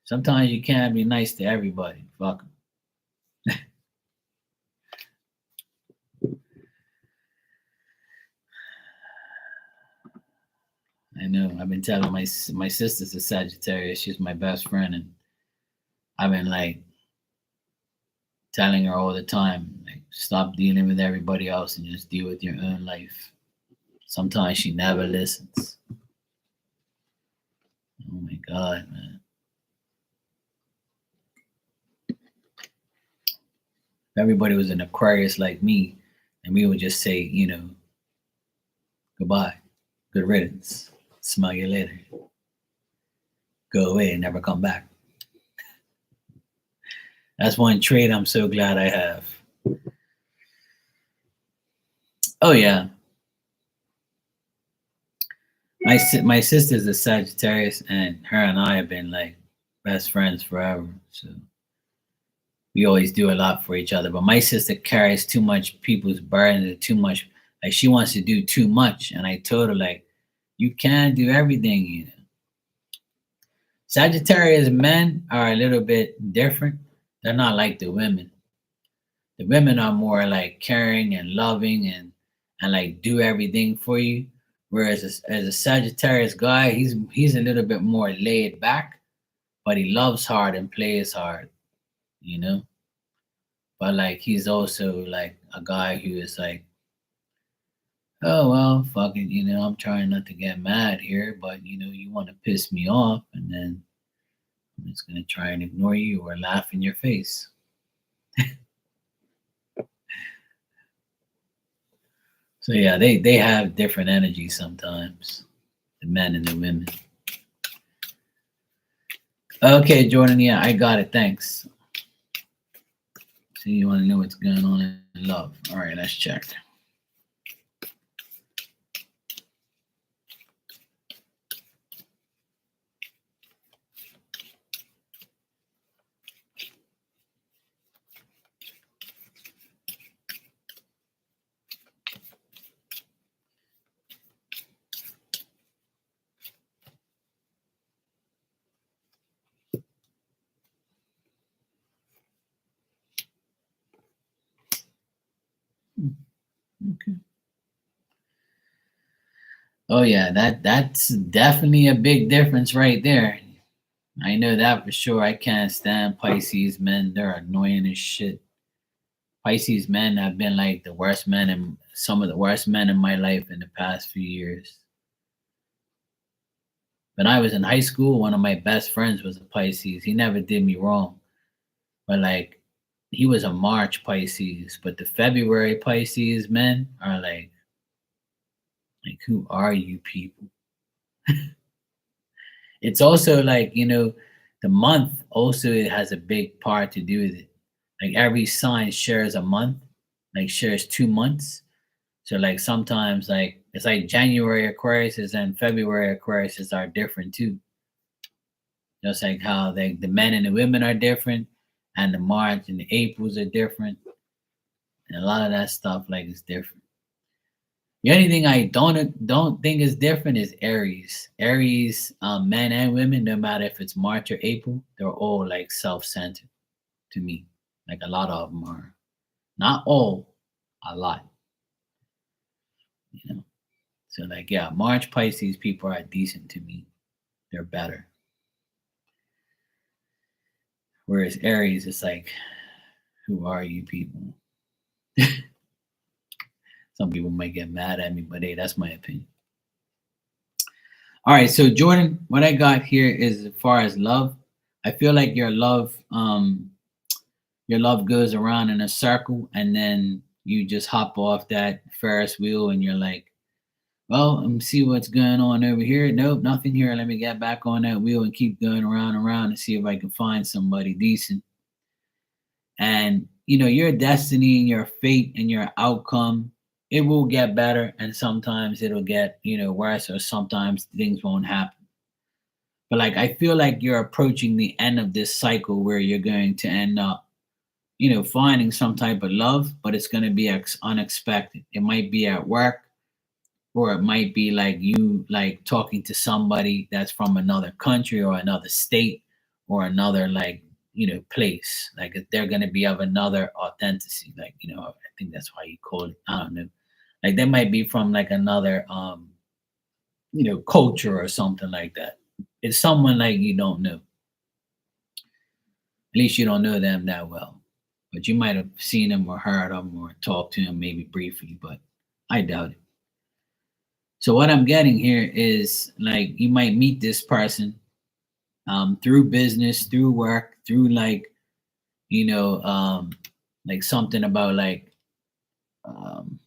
sometimes you can't be nice to everybody. Fuck 'em. I know. I've been telling my sister's a Sagittarius. She's my best friend, and I've been like telling her all the time, like, stop dealing with everybody else and just deal with your own life. Sometimes she never listens. Oh my God, man. If everybody was an Aquarius like me, and we would just say, goodbye, good riddance, smell you later, go away and never come back. That's one trait I'm so glad I have. Oh yeah, my sister's a Sagittarius, and her and I have been like best friends forever. So we always do a lot for each other. But my sister carries too much people's burden, too much. Like she wants to do too much, and I told her like, you can't do everything. Sagittarius men are a little bit different. They're not like the women. The women are more like caring and loving and like do everything for you. Whereas as a Sagittarius guy, he's a little bit more laid back, but he loves hard and plays hard, you know. But like he's also like a guy who is like, oh well, fuck it, I'm trying not to get mad here, but you want to piss me off, and then I'm just gonna try and ignore you or laugh in your face. So yeah, they have different energies sometimes, the men and the women. Okay, Jordan, yeah, I got it. Thanks. So you want to know what's going on in love? All right, let's check. Okay. Oh yeah, that's definitely a big difference right there. I know that for sure. I can't stand Pisces men. They're annoying as shit. Pisces men have been like the worst men and some of the worst men in my life in the past few years. When I was in high school, one of my best friends was a Pisces. He never did me wrong, but like he was a March Pisces. But the February Pisces men are like who are you people? It's also like the month also has a big part to do with it. Like every sign shares a month, like shares 2 months. So like sometimes like it's like January Aquarius and February Aquarius are different too. Just like how the men and the women are different, and the March and the Aprils are different, and a lot of that stuff like is different. The only thing I don't think is different is Aries. Aries, men and women, no matter if it's March or April, they're all like self-centered to me. Like a lot of them are. Not all, a lot. You know. So like yeah, March Pisces people are decent to me. They're better. Whereas Aries, it's like, who are you people? Some people might get mad at me, but hey, that's my opinion. All right, so Jordan, what I got here is as far as love, I feel like your love goes around in a circle, and then you just hop off that Ferris wheel, and you're like, well, let me see what's going on over here. Nope, nothing here. Let me get back on that wheel and keep going around and around and see if I can find somebody decent. And your destiny and your fate and your outcome, it will get better, and sometimes it'll get worse, or sometimes things won't happen. But like I feel like you're approaching the end of this cycle where you're going to end up finding some type of love, but it's going to be unexpected. It might be at work, or it might be like you like talking to somebody that's from another country or another state or another like place. Like they're going to be of another authenticity, like I think that's why you call it, I don't know, like they might be from like another culture or something like that. It's someone like you don't know, at least you don't know them that well, but you might have seen them or heard them or talked to them maybe briefly, but I doubt it. So what I'm getting here is like you might meet this person through business, through work, through you know like something about um,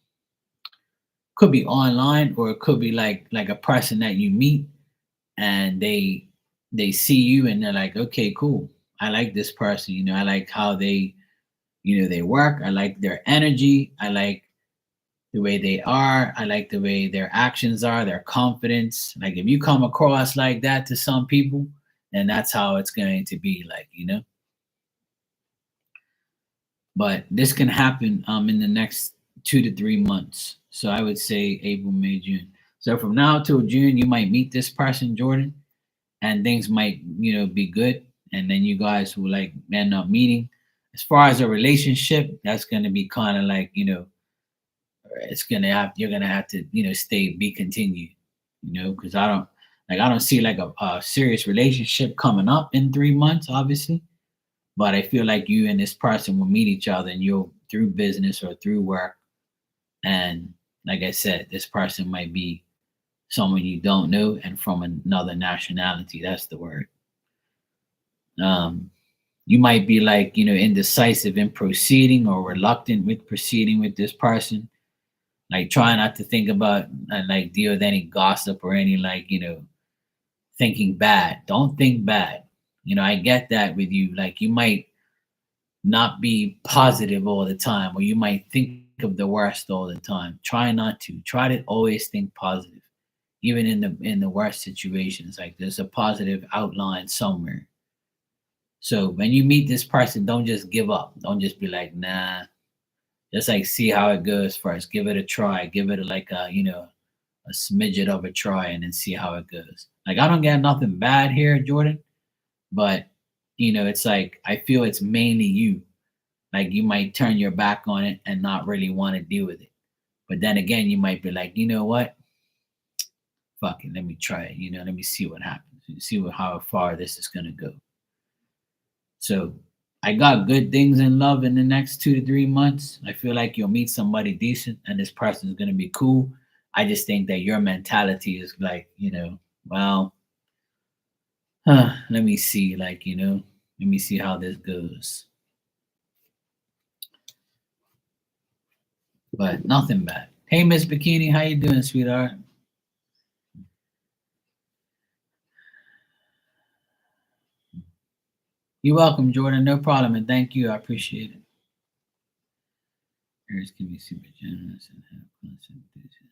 could be online, or it could be like a person that you meet, and they see you and they're like, okay, cool. I like this person. I like how they work. I like their energy. I like the way they are. I like the way their actions are, their confidence. Like if you come across like that to some people, then that's how it's going to be like. But this can happen in the next 2 to 3 months. So I would say April, May, June. So from now till June, you might meet this person, Jordan, and things might be good, and then you guys will like end up meeting. As far as a relationship, that's going to be kind of like it's gonna have you're gonna have to stay be continued, because I don't see like a serious relationship coming up in 3 months, obviously. But I feel like you and this person will meet each other, and you'll through business or through work. And like I said, this person might be someone you don't know and from another nationality. That's the word. um you might be like indecisive in proceeding or reluctant with proceeding with this person. Like try not to think about and like deal with any gossip or any thinking bad. Don't think bad. I get that with you. Like you might not be positive all the time, or you might think of the worst all the time. Try not to. Try to always think positive, even in the worst situations. Like there's a positive outline somewhere. So when you meet this person, don't just give up. Don't just be like, nah. Just like see how it goes first. Give it a try. Give it like a smidget of a try, and then see how it goes. Like I don't get nothing bad here, Jordan, but it's like I feel it's mainly you. Like you might turn your back on it and not really want to deal with it. But then again, you might be like, you know what? Fuck it, let me try it. Let me see what happens. See how far this is gonna go. So I got good things in love in the next 2 to 3 months. I feel like you'll meet somebody decent and this person is gonna be cool. I just think that your mentality is like, well, let me see, like, let me see how this goes. But nothing bad. Hey, Miss Bikini, how you doing, sweetheart? You're welcome, Jordan. No problem, and thank you. I appreciate it. Aries can be super generous and have constant enthusiasm.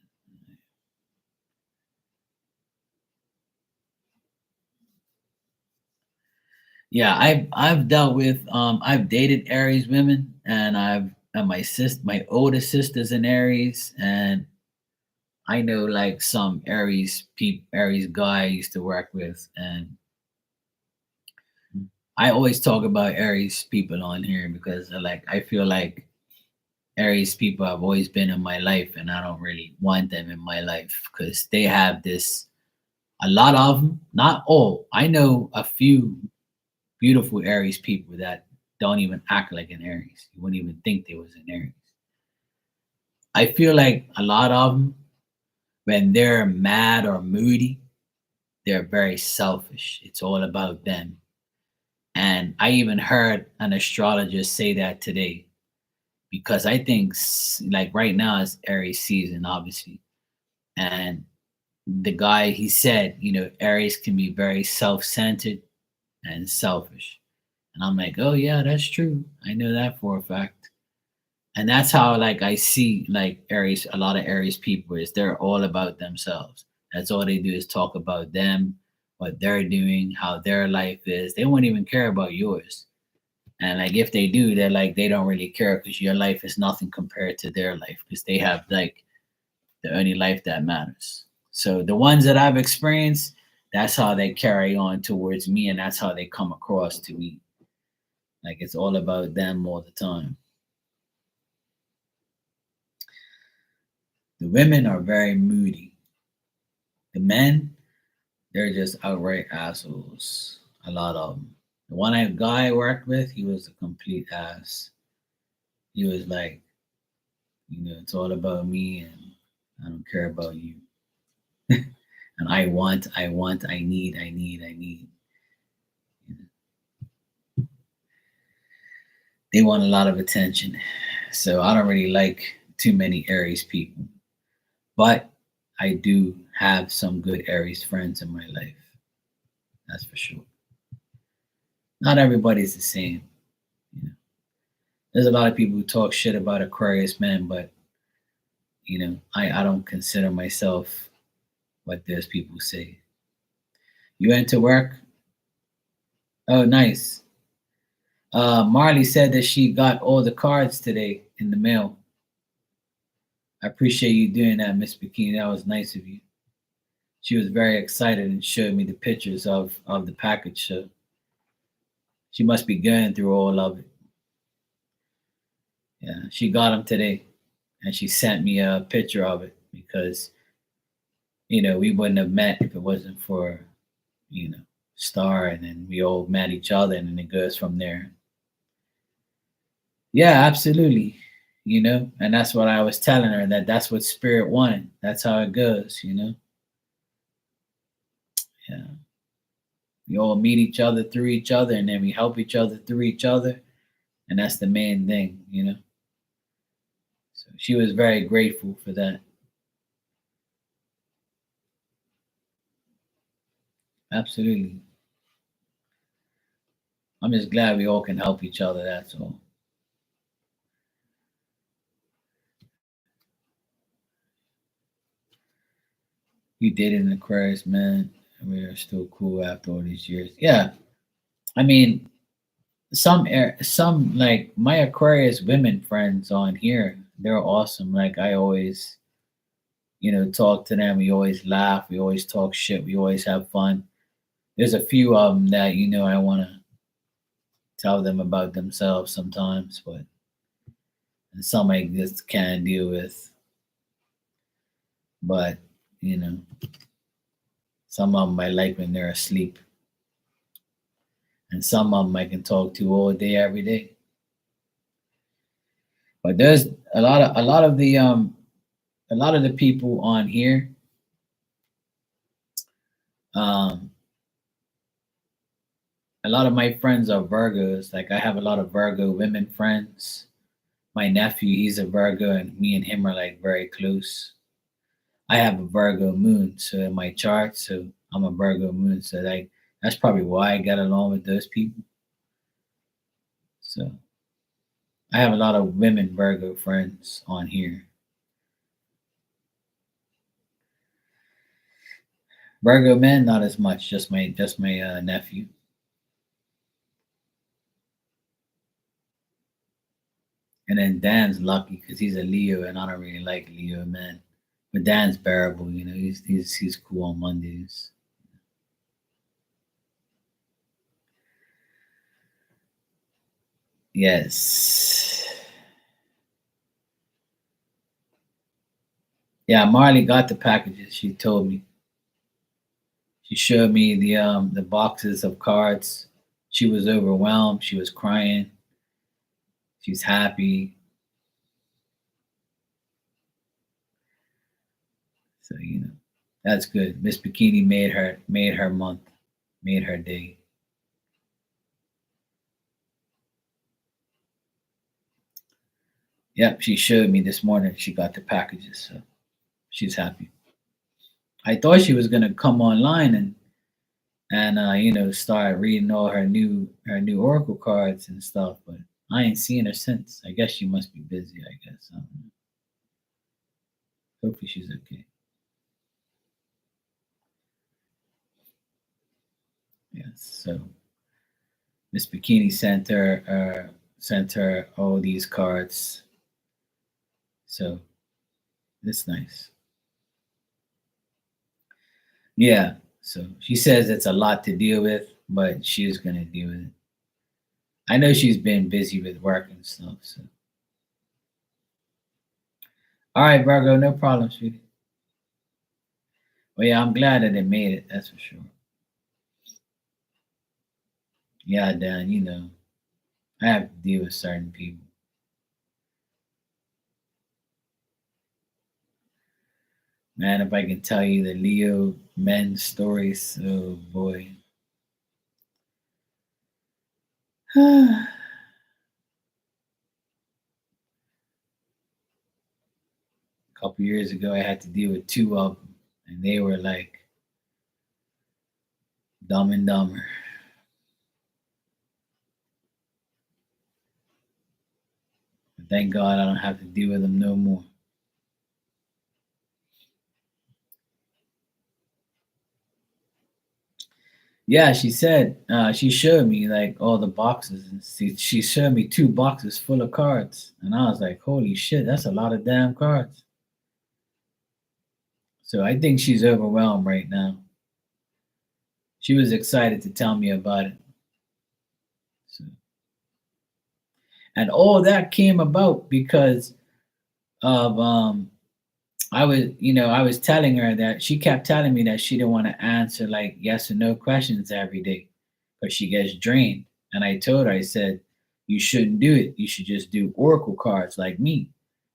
Yeah, I've dealt with I've dated Aries women, and I've and my oldest sister's an Aries, and I know like some Aries guy I used to work with, and I always talk about Aries people on here because I feel like Aries people have always been in my life, and I don't really want them in my life because they have this. A lot of them, not all. I know a few beautiful Aries people that don't even act like an Aries. You wouldn't even think they was an Aries. I feel like a lot of them, when they're mad or moody, they're very selfish. It's all about them. And I even heard an astrologist say that today because I think like right now is Aries season, obviously. And the guy, he said, Aries can be very self-centered and selfish. And I'm like, oh yeah, that's true. I know that for a fact. And that's how like I see like Aries, a lot of Aries people is they're all about themselves. That's all they do is talk about them, what they're doing, how their life is. They won't even care about yours. And like if they do, they're like they don't really care because your life is nothing compared to their life because they have like the only life that matters. So the ones that I've experienced, that's how they carry on towards me, and that's how they come across to me. Like it's all about them all the time. The women are very moody. The men, they're just outright assholes. A lot of them. The guy I worked with, he was a complete ass. He was like, it's all about me and I don't care about you. And I need, I need, I need. They want a lot of attention. So I don't really like too many Aries people. But I do have some good Aries friends in my life. That's for sure. Not everybody's the same. You know. There's a lot of people who talk shit about Aquarius men, but I don't consider myself what those people say. You went to work? Oh, nice. Marley said that she got all the cards today in the mail. I appreciate you doing that, Miss Bikini. That was nice of you. She was very excited and showed me the pictures of the package. So she must be going through all of it. Yeah, she got them today, and she sent me a picture of it because we wouldn't have met if it wasn't for you know Star, and then we all met each other, and then it goes from there. Yeah, absolutely. And that's what I was telling her that's what spirit wanted. That's how it goes. Yeah, we all meet each other through each other, and then we help each other through each other, and that's the main thing. So she was very grateful for that. Absolutely. I'm just glad we all can help each other. That's all. You dated an Aquarius man, and we are still cool after all these years. Yeah, I mean, some like my Aquarius women friends on here, they're awesome. Like I always, talk to them. We always laugh. We always talk shit. We always have fun. There's a few of them that I want to tell them about themselves sometimes, but and some I just can't deal with. But you know, some of them I like when they're asleep, and some of them I can talk to all day, every day. But there's a lot of the people on here. Um, a lot of my friends are Virgos. Like I have a lot of Virgo women friends. My nephew, he's a Virgo, and me and him are like very close. I have a Virgo moon, so in my chart, so I'm a Virgo moon, so like that's probably why I get along with those people. So I have a lot of women Virgo friends on here. Virgo men, not as much. Just my nephew. And then Dan's lucky because he's a Leo, and I don't really like Leo men. But Dan's bearable, you know. He's cool on Mondays. Yes. Yeah, Marley got the packages. She told me. She showed me the boxes of cards. She was overwhelmed. She was crying. She's happy. So you know, that's good. Miss Bikini made her month, made her day. Yep, she showed me this morning. She got the packages, so she's happy. I thought she was gonna come online and you know start reading all her new oracle cards and stuff, but I ain't seen her since. I guess she must be busy. I guess. I don't know. Hopefully she's okay. Yes. So Miss Bikini sent her all these cards. So it's nice. Yeah. So she says it's a lot to deal with, but she's gonna deal with it. I know she's been busy with work and stuff. So all right, Virgo, no problem, sweetie. Well, yeah, I'm glad that it made it. That's for sure. Yeah, Dan, you know, I have to deal with certain people. Man, if I can tell you the Leo men stories, oh boy. A couple years ago, I had to deal with two of them, and they were like dumb and dumber. But thank God I don't have to deal with them no more. Yeah, she said she showed me like all the boxes, and she showed me two boxes full of cards, and I was like, "Holy shit, that's a lot of damn cards." So I think she's overwhelmed right now. She was excited to tell me about it. So, and all that came about because of I was telling her that she kept telling me that she didn't want to answer like yes or no questions every day because she gets drained. And I told her, I said, you shouldn't do it. You should just do oracle cards like me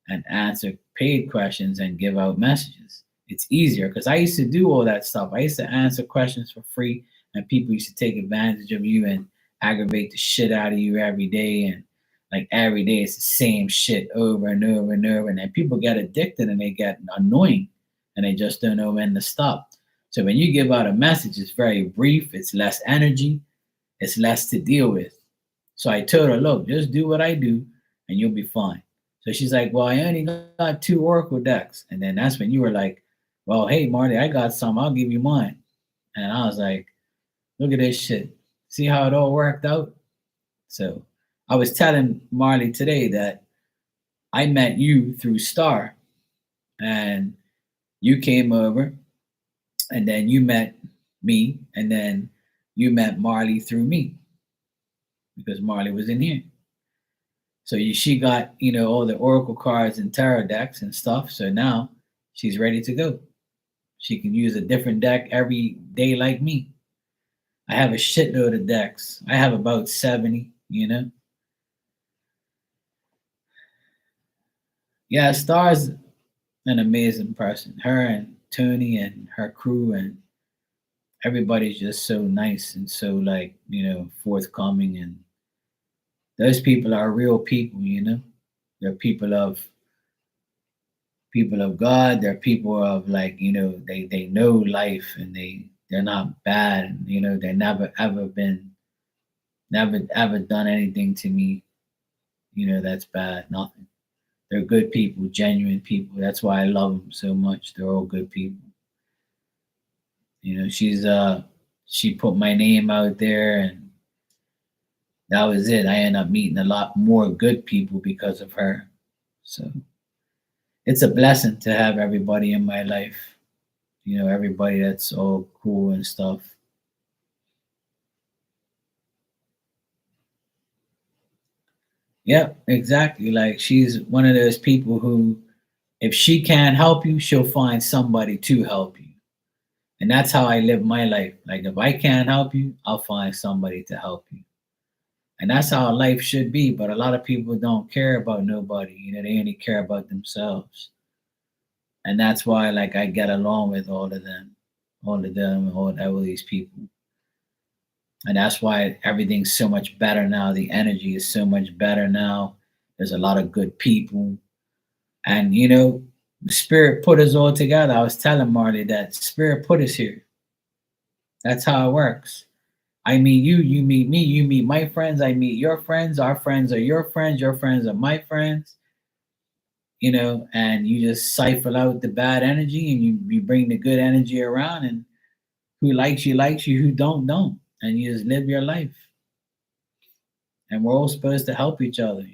and answer paid questions and give out messages. It's easier because I used to do all that stuff. I used to answer questions for free, and people used to take advantage of you and aggravate the shit out of you every day. And like every day, it's the same shit over and over and over. And then people get addicted and they get annoying and they just don't know when to stop. So when you give out a message, it's very brief, it's less energy, it's less to deal with. So I told her, look, just do what I do and you'll be fine. So she's like, well, I only got two Oracle decks. And then that's when you were like, well, hey, Marty, I got some. I'll give you mine. And I was like, look at this shit. See how it all worked out? So I was telling Marley today that I met you through Star and you came over and then you met me and then you met Marley through me. because Marley was in here. So she got, all the oracle cards and tarot decks and stuff. So now she's ready to go. She can use a different deck every day like me. I have a shitload of decks. I have about 70. Yeah, Star's an amazing person. Her and Tony and her crew and everybody's just so nice and so like, forthcoming, and those people are real people. They're people of God. They're people of like, they know life, and they're not bad, and they never ever done anything to me, that's bad. Nothing. They're good people, genuine people. That's why I love them so much. They're all good people. She put my name out there, and that was it. I end up meeting a lot more good people because of her. So it's a blessing to have everybody in my life. Everybody that's all cool and stuff. Yep, exactly. Like she's one of those people who, if she can't help you, she'll find somebody to help you. And that's how I live my life. Like if I can't help you, I'll find somebody to help you. And that's how life should be. But a lot of people don't care about nobody. They only care about themselves. And that's why like I get along with all these people. And that's why everything's so much better now. The energy is so much better now. There's a lot of good people. And Spirit put us all together. I was telling Marley that Spirit put us here. That's how it works. I meet you, you meet me, you meet my friends, I meet your friends, our friends are your friends are my friends, and you just siphon out the bad energy, and you bring the good energy around, and who likes you, who don't. And you just live your life. And we're all supposed to help each other.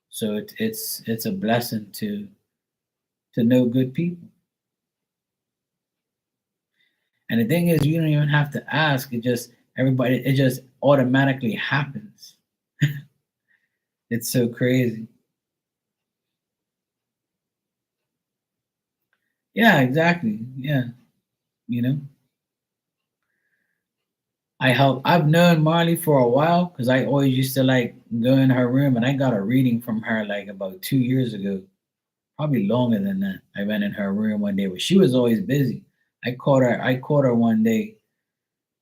So it's a blessing to know good people. And the thing is, you don't even have to ask. It just automatically happens. It's so crazy. Yeah, exactly. Yeah, you know. I've known Marley for a while because I always used to like go in her room, and I got a reading from her like about 2 years ago, probably longer than that. I went in her room one day, but she was always busy. I caught her one day,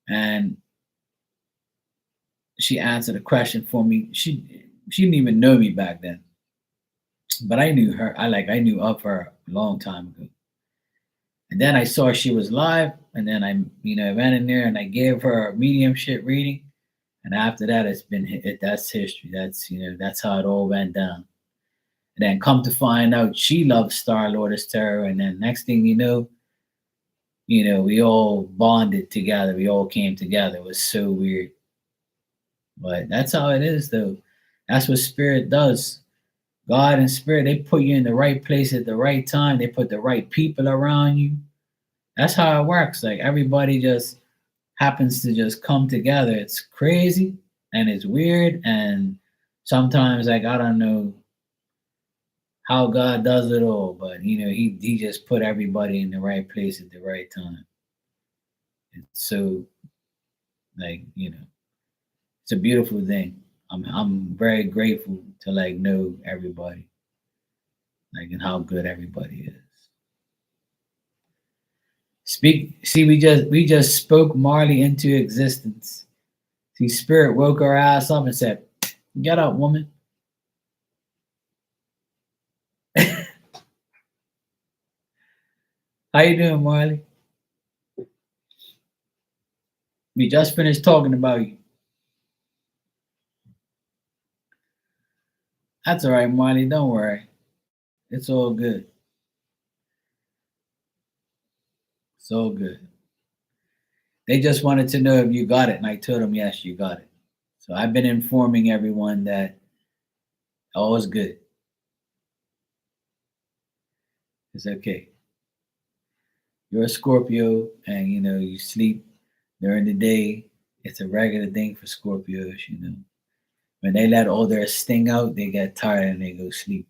and she answered a question for me. She didn't even know me back then, but I knew her. I knew of her a long time ago. And then I saw she was live, and then I went in there and I gave her a mediumship reading. And after that, that's history. That's how it all went down. And then come to find out, she loves Star Lotus Tarot. And then next thing we all bonded together. We all came together. It was so weird, but that's how it is, though. That's what spirit does. God and spirit, they put you in the right place at the right time. They put the right people around you. That's how it works. Like everybody just happens to just come together. It's crazy and it's weird. And sometimes, like, I don't know how God does it all, but he just put everybody in the right place at the right time. It's so, like, it's a beautiful thing. I'm very grateful to like know everybody, like, and how good everybody is. See, we just spoke Marley into existence. See, spirit woke her ass up and said, "Get up, woman." How you doing, Marley? We just finished talking about you. That's all right, Marley. Don't worry. It's all good. It's all good. They just wanted to know if you got it, and I told them yes, you got it. So I've been informing everyone that all is good. It's okay. You're a Scorpio, and you sleep during the day. It's a regular thing for Scorpios, you know. When they let all their sting out, they get tired and they go sleep.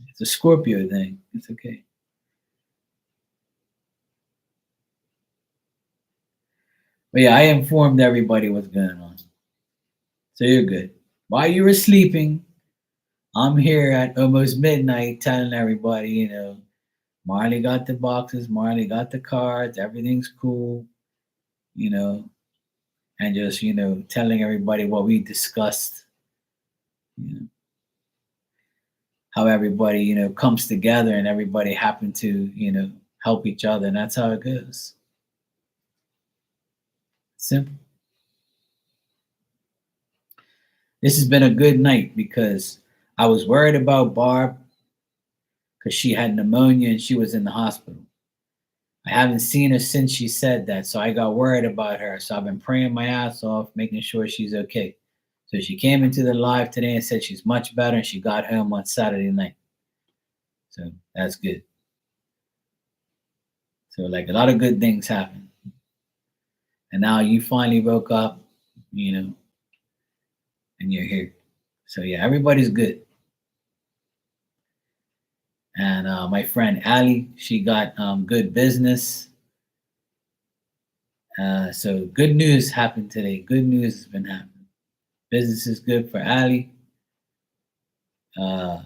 It's a Scorpio thing. It's okay. But yeah, I informed everybody what's going on. So you're good. While you were sleeping, I'm here at almost midnight telling everybody, you know, Marley got the boxes, Marley got the cards, everything's cool, you know, and just, you know, telling everybody what we discussed, you know, how everybody, you know, comes together and everybody happened to, you know, help each other. And that's how it goes. Simple. This has been a good night because I was worried about Barb because she had pneumonia and she was in the hospital. I haven't seen her since she said that, so I got worried about her. So I've been praying my ass off, making sure she's okay. So she came into the live today and said she's much better and she got home on Saturday night. So that's good. So like a lot of good things happen. And now you finally woke up, you know, and you're here. So yeah, everybody's good. And my friend Ali, she got good business. So good news happened today. Good news has been happening. Business is good for Ali. Uh,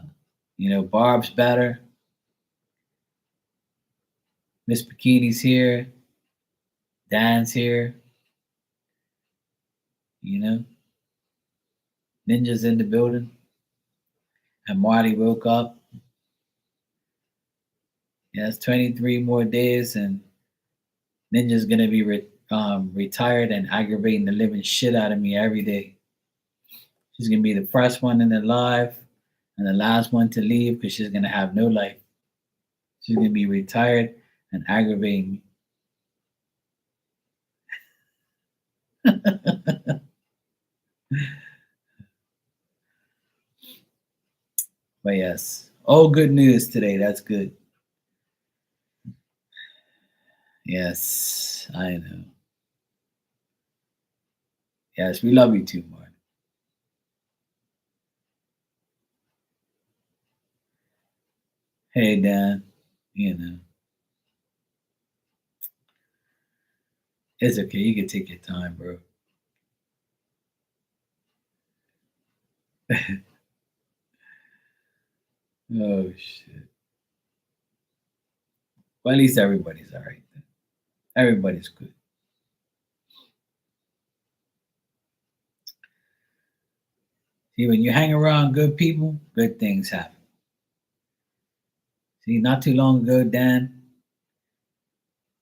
you know, Barb's better. Miss Bikini's here. Dan's here. You know, Ninja's in the building. And Marty woke up. Yeah, it's 23 more days, and Ninja's gonna be retired and aggravating the living shit out of me every day. She's gonna be the first one in the live and the last one to leave because she's gonna have no life. She's gonna be retired and aggravating me. But yes, all good news today. That's good. Yes, I know. Yes, we love you too, Marty. Hey, Dan. You know, it's okay. You can take your time, bro. Oh shit. Well, at least everybody's all right. Then. Everybody's good. See, when you hang around good people, good things happen. See, not too long ago, Dan,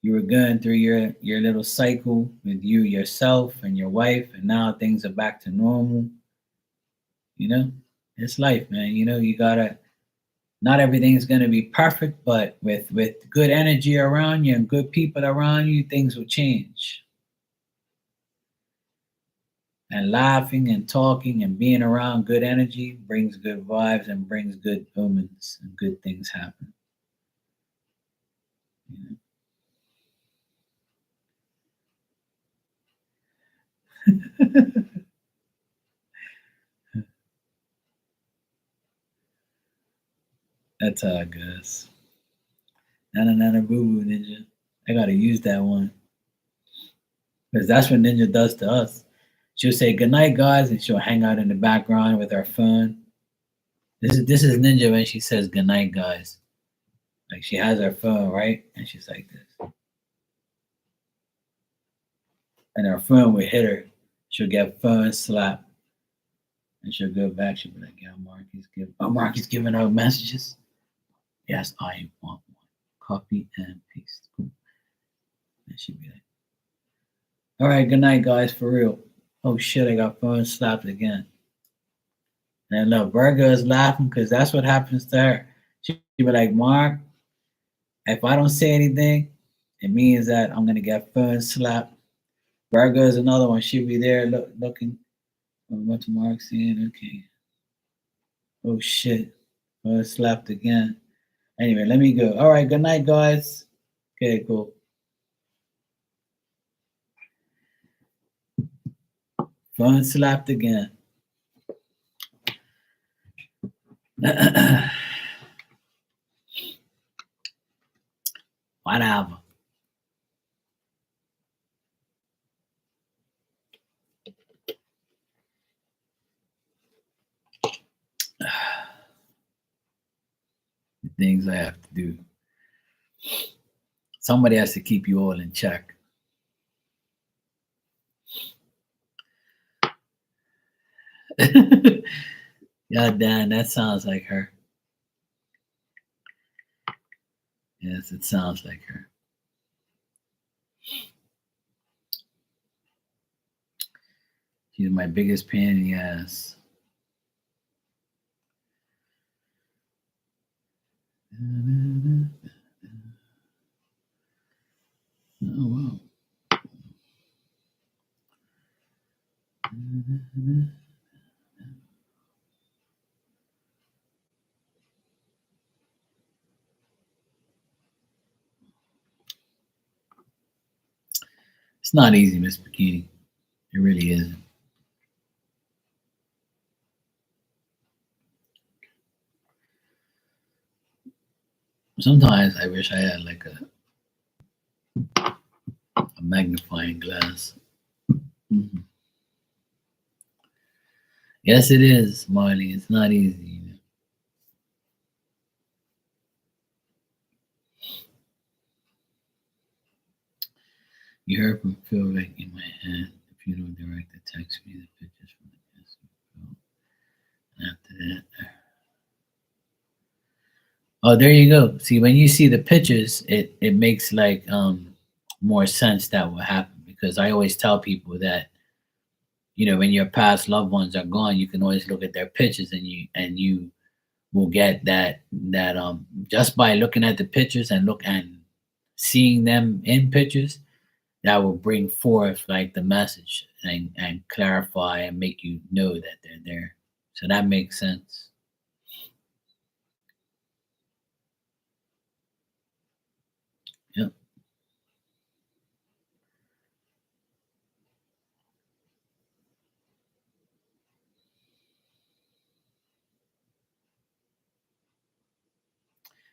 you were going through your little cycle with you yourself and your wife, and now things are back to normal. You know, it's life, man. You know, you gotta. Not everything's gonna be perfect, but with good energy around you and good people around you, things will change. And laughing and talking and being around good energy brings good vibes and brings good omens and good things happen. You know? That's how it goes. Nana nana boo boo ninja. I gotta use that one because that's what Ninja does to us. She'll say good night, guys, and she'll hang out in the background with her phone. This is Ninja when she says good night, guys. Like she has her phone right, and she's like this, and her phone will hit her. She'll get phone slapped, and she'll go back. She'll be like, "Yeah, Marky's giving out messages. Yes, I want one. Copy and paste. Cool." And she'll be like, "All right, good night, guys, for real." Oh shit, I got phone slapped again. And look, Virgo is laughing because that's what happens to her. She'll be like, "Mark, if I don't say anything, it means that I'm gonna get phone slapped." Virgo is another one. She'll be there looking. Oh, what's Mark saying? Okay. Oh shit. Phone slapped again. Anyway, let me go. All right, good night, guys. Okay, cool. Phone slapped again. Whatever. The things I have to do. Somebody has to keep you all in check. God damn, that sounds like her. Yes, it sounds like her. She's my biggest pain in the ass. Oh, wow. It's not easy, Miss Bikini. It really isn't. Sometimes I wish I had like a magnifying glass. Mhm. Yes, it is, Marley. It's not easy. You heard from Phil right in my hand. If you don't direct the text me the pictures from the guest. And after that. Oh, there you go. See, when you see the pictures, it makes like more sense that will happen because I always tell people that when your past loved ones are gone, you can always look at their pictures and you will get that just by looking at the pictures and look and seeing them in pictures that will bring forth like the message and clarify and make you know that they're there. So that makes sense. Yep.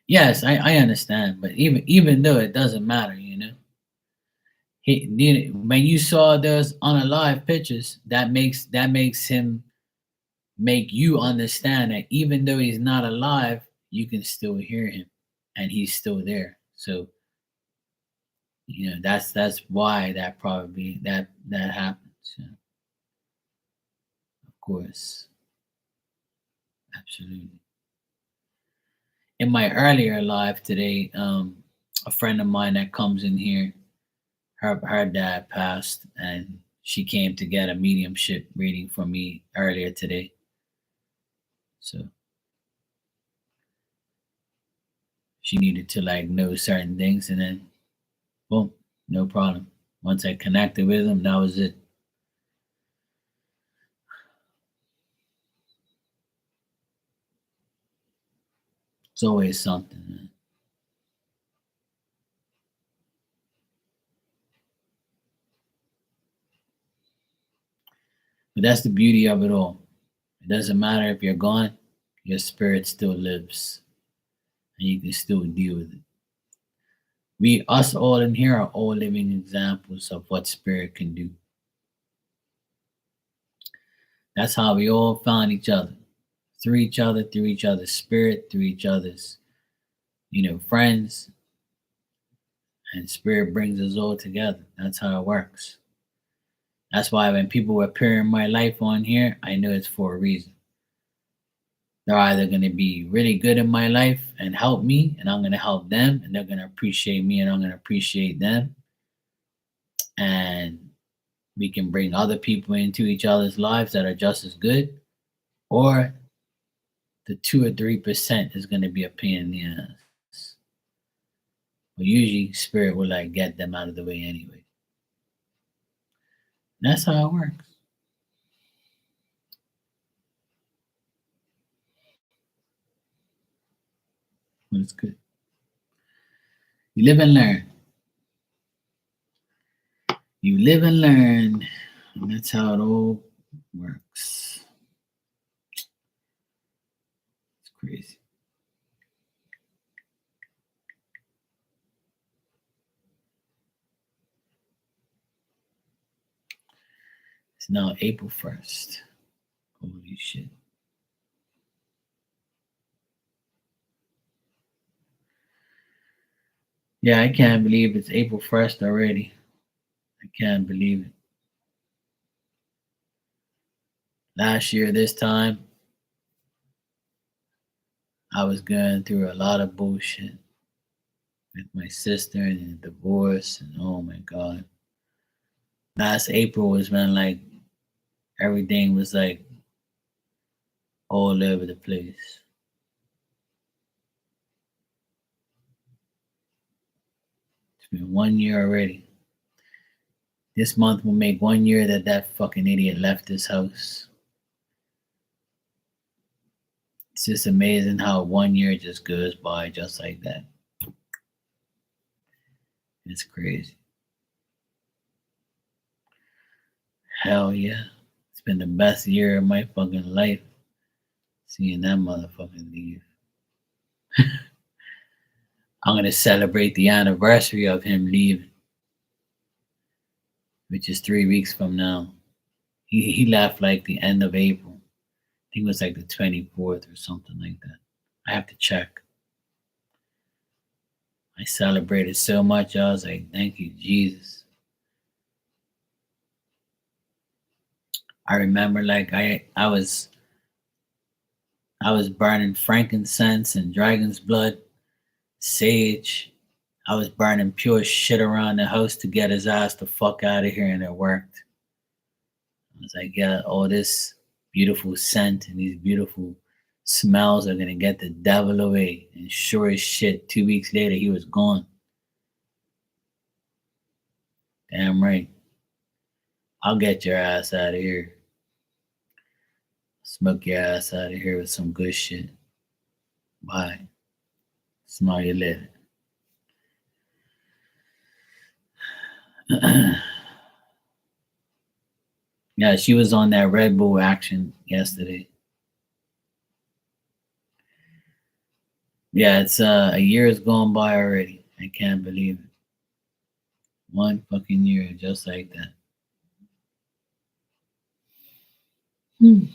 Yes, I understand, but even though it doesn't matter, when you saw those unalive pictures, that makes him make you understand that even though he's not alive, you can still hear him, and he's still there. So that's why that probably that happens. Yeah, of course, absolutely. In my earlier life today, a friend of mine that comes in here, her dad passed, and she came to get a mediumship reading from me earlier today. So she needed to like know certain things, and then boom, no problem. Once I connected with him, that was it. It's always something, man. But that's the beauty of it all. It doesn't matter if you're gone, your spirit still lives, and you can still deal with it. Us all in here are all living examples of what spirit can do. That's how we all found each other. Through each other's spirit, through each other's, friends, and spirit brings us all together. That's how it works. That's why when people appear in my life on here, I know it's for a reason. They're either going to be really good in my life and help me, and I'm going to help them, and they're going to appreciate me, and I'm going to appreciate them. And we can bring other people into each other's lives that are just as good, or the 2 or 3% is going to be a pain in the ass. But usually, spirit will like get them out of the way anyway. That's how it works. But it's good. You live and learn. You live and learn, and that's how it all works. It's crazy. It's now April 1st. Holy shit. Yeah, I can't believe it's April 1st already. I can't believe it. Last year, this time, I was going through a lot of bullshit with my sister and a divorce, and oh my god. Last April was when like everything was like all over the place. It's been 1 year already. This month will make 1 year that that fucking idiot left this house. It's just amazing how 1 year just goes by just like that. It's crazy. Hell yeah. It's been the best year of my fucking life seeing that motherfucker leave. I'm gonna celebrate the anniversary of him leaving, which is 3 weeks from now. He left like the end of April. I think it was like the 24th or something like that. I have to check. I celebrated so much. I was like, thank you, Jesus. I remember like I was burning frankincense and dragon's blood, sage. I was burning pure shit around the house to get his ass the fuck out of here, and it worked. I was like, yeah, all this beautiful scent and these beautiful smells are gonna get the devil away. And sure as shit, 2 weeks later, he was gone. Damn right. I'll get your ass out of here. Smoke your ass out of here with some good shit. Bye. Smell your lid. Yeah, she was on that Red Bull action yesterday. Yeah, it's a year has gone by already. I can't believe it. 1 fucking year, just like that. Hmm.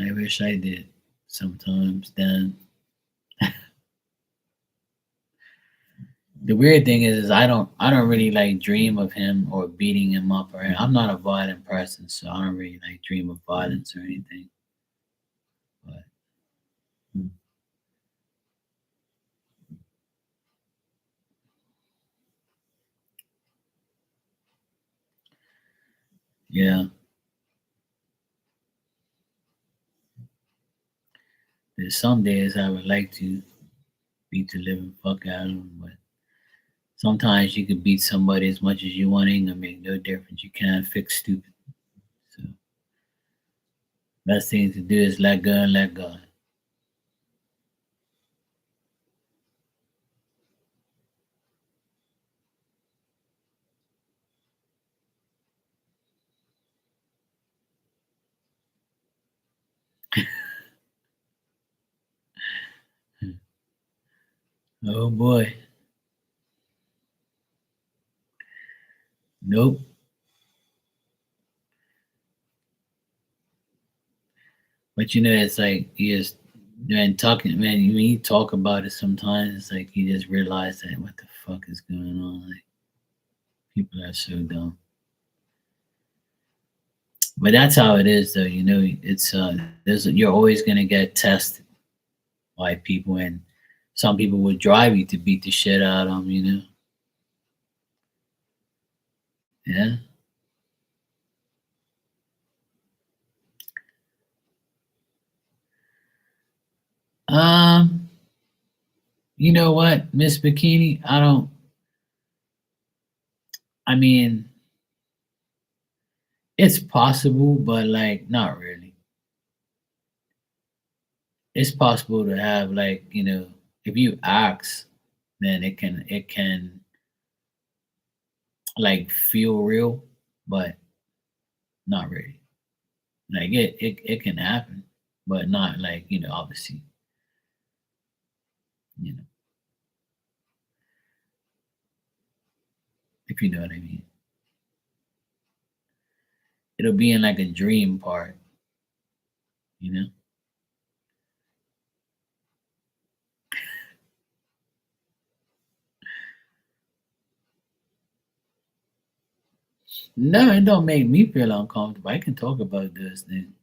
I wish I did sometimes. Then the weird thing is I don't really like dream of him or beating him up, or I'm not a violent person, so I don't really like dream of violence or anything. But hmm, yeah, there's some days I would like to beat the living fuck out of him, but sometimes you could beat somebody as much as you want, ain't gonna make no difference. You can't fix stupid. So best thing to do is let go and let God. Oh boy. Nope. But it's like you just man talking man, when you talk about it sometimes it's like you just realize that what the fuck is going on. Like people are so dumb. But that's how it is though, it's you're always gonna get tested by people, and some people would drive you to beat the shit out of them. Yeah. Um, you know what, Miss Bikini? I mean, it's possible, but like not really. It's possible to have like, if you ask, then it can like feel real, but not really. Like it can happen, but not like, obviously, you know, if you know what I mean. It'll be in like a dream part, you know? No, it don't make me feel uncomfortable. I can talk about those things.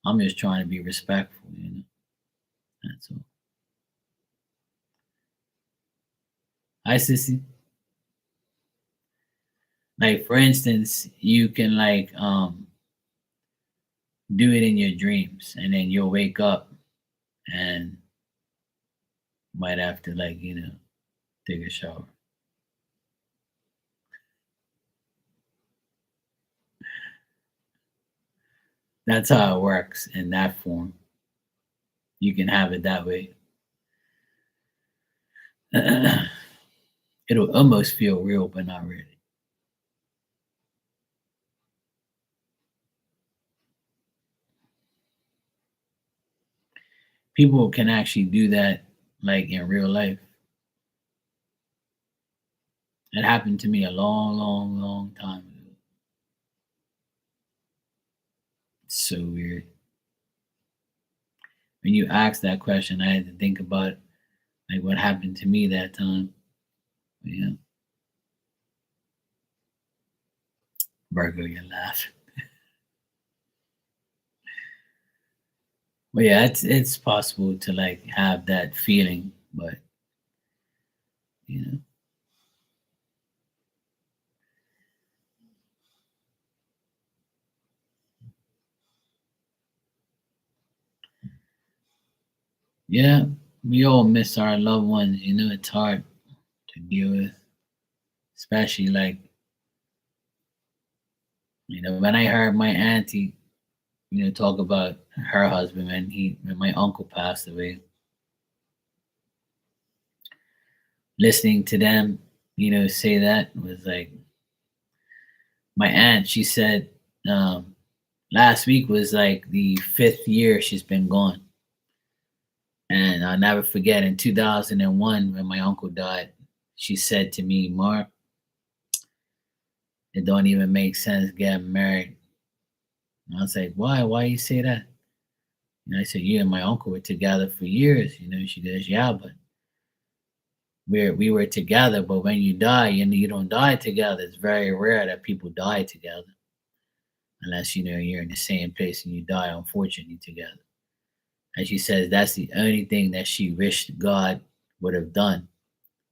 I'm just trying to be respectful, That's all. Hi, sissy. Like for instance, you can like do it in your dreams, and then you'll wake up and might have to like take a shower. That's how it works in that form. You can have it that way. It'll almost feel real, but not really. People can actually do that like in real life. It happened to me a long, long, long time ago. It's so weird. When you asked that question, I had to think about like what happened to me that time. But, yeah, Virgo, you laugh. But yeah, it's possible to like have that feeling, but you know, yeah, we all miss our loved ones. It's hard to deal with, especially like when I heard my auntie, talk about her husband when my uncle passed away. Listening to them, say that was like my aunt. She said um, last week was like the fifth year she's been gone. And I'll never forget in 2001 when my uncle died, she said to me, Mark, it don't even make sense getting married. And I was like, why? Why you say that? I said, you and my uncle were together for years. She goes, yeah, but we were together, but when you die, you don't die together. It's very rare that people die together unless you're in the same place and you die unfortunately together. And she says that's the only thing that she wished God would have done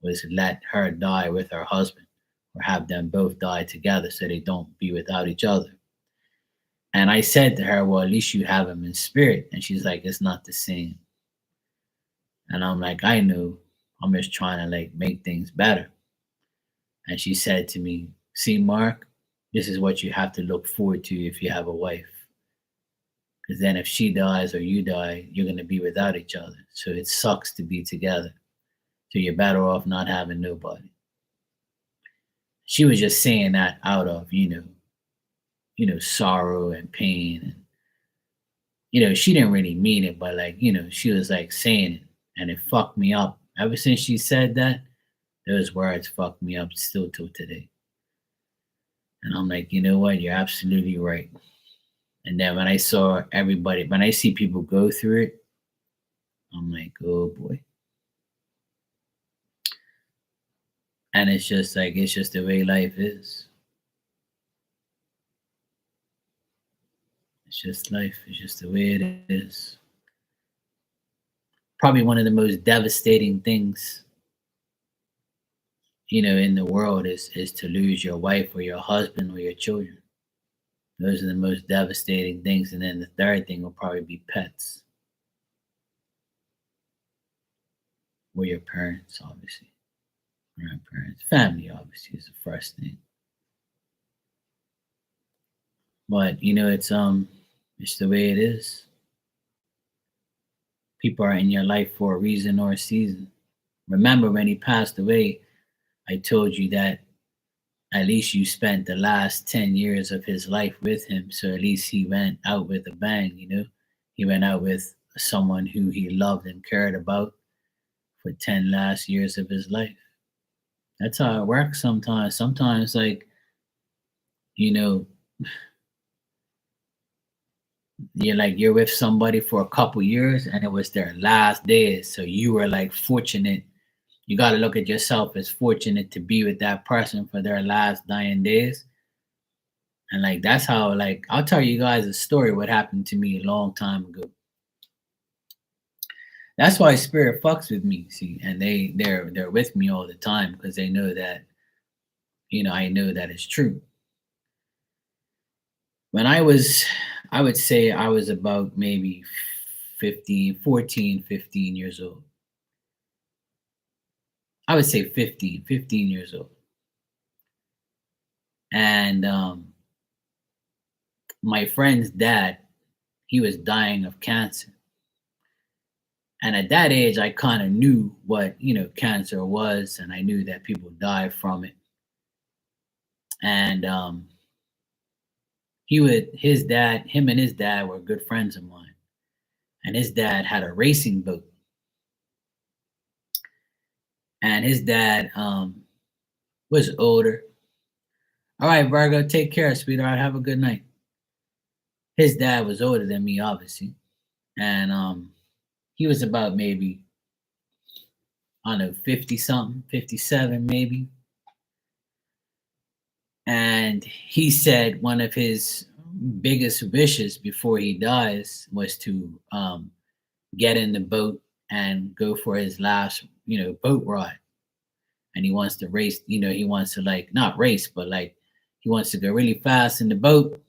was let her die with her husband or have them both die together so they don't be without each other. And I said to her, well, at least you have him in spirit. And she's like, it's not the same. And I'm like, I know. I'm just trying to like make things better. And she said to me, see, Mark, this is what you have to look forward to if you have a wife. Because then if she dies or you die, you're going to be without each other. So it sucks to be together. So you're better off not having nobody. She was just saying that out of, sorrow and pain. And, she didn't really mean it, but like, she was like saying it and it fucked me up. Ever since she said that, those words fucked me up still till today. And I'm like, you know what? You're absolutely right. And then when I see people go through it, I'm like, oh boy. And it's just like, it's just the way life is. It's just life. It's just the way it is. Probably one of the most devastating things, in the world is to lose your wife or your husband or your children. Those are the most devastating things. And then the third thing will probably be pets or your parents, obviously, grandparents, family obviously is the first thing. But it's the way it is. People are in your life for a reason or a season. Remember when he passed away, I told you that at least you spent the last 10 years of his life with him. So at least he went out with a bang. He went out with someone who he loved and cared about for 10 last years of his life. That's how it works sometimes. Sometimes, like, you know, you're with somebody for a couple years and it was their last days. So you were like fortunate. You got to look at yourself as fortunate to be with that person for their last dying days. And like that's how, like, I'll tell you guys a story what happened to me a long time ago. That's why spirit fucks with me, see, and they're with me all the time because they know that, I know that it's true. When I would say I was about maybe 15 years old. I would say 15 years old. And my friend's dad, he was dying of cancer. And at that age, I kind of knew what, cancer was, and I knew that people die from it. And him and his dad were good friends of mine. And his dad had a racing boat. And his dad was older. All right, Virgo, take care, sweetheart. Have a good night. His dad was older than me, obviously. And he was about maybe, I don't know, 50 something, 57 maybe. And he said one of his biggest wishes before he dies was to get in the boat and go for his last, boat ride. And he wants to race, he wants to, like, not race, but like he wants to go really fast in the boat.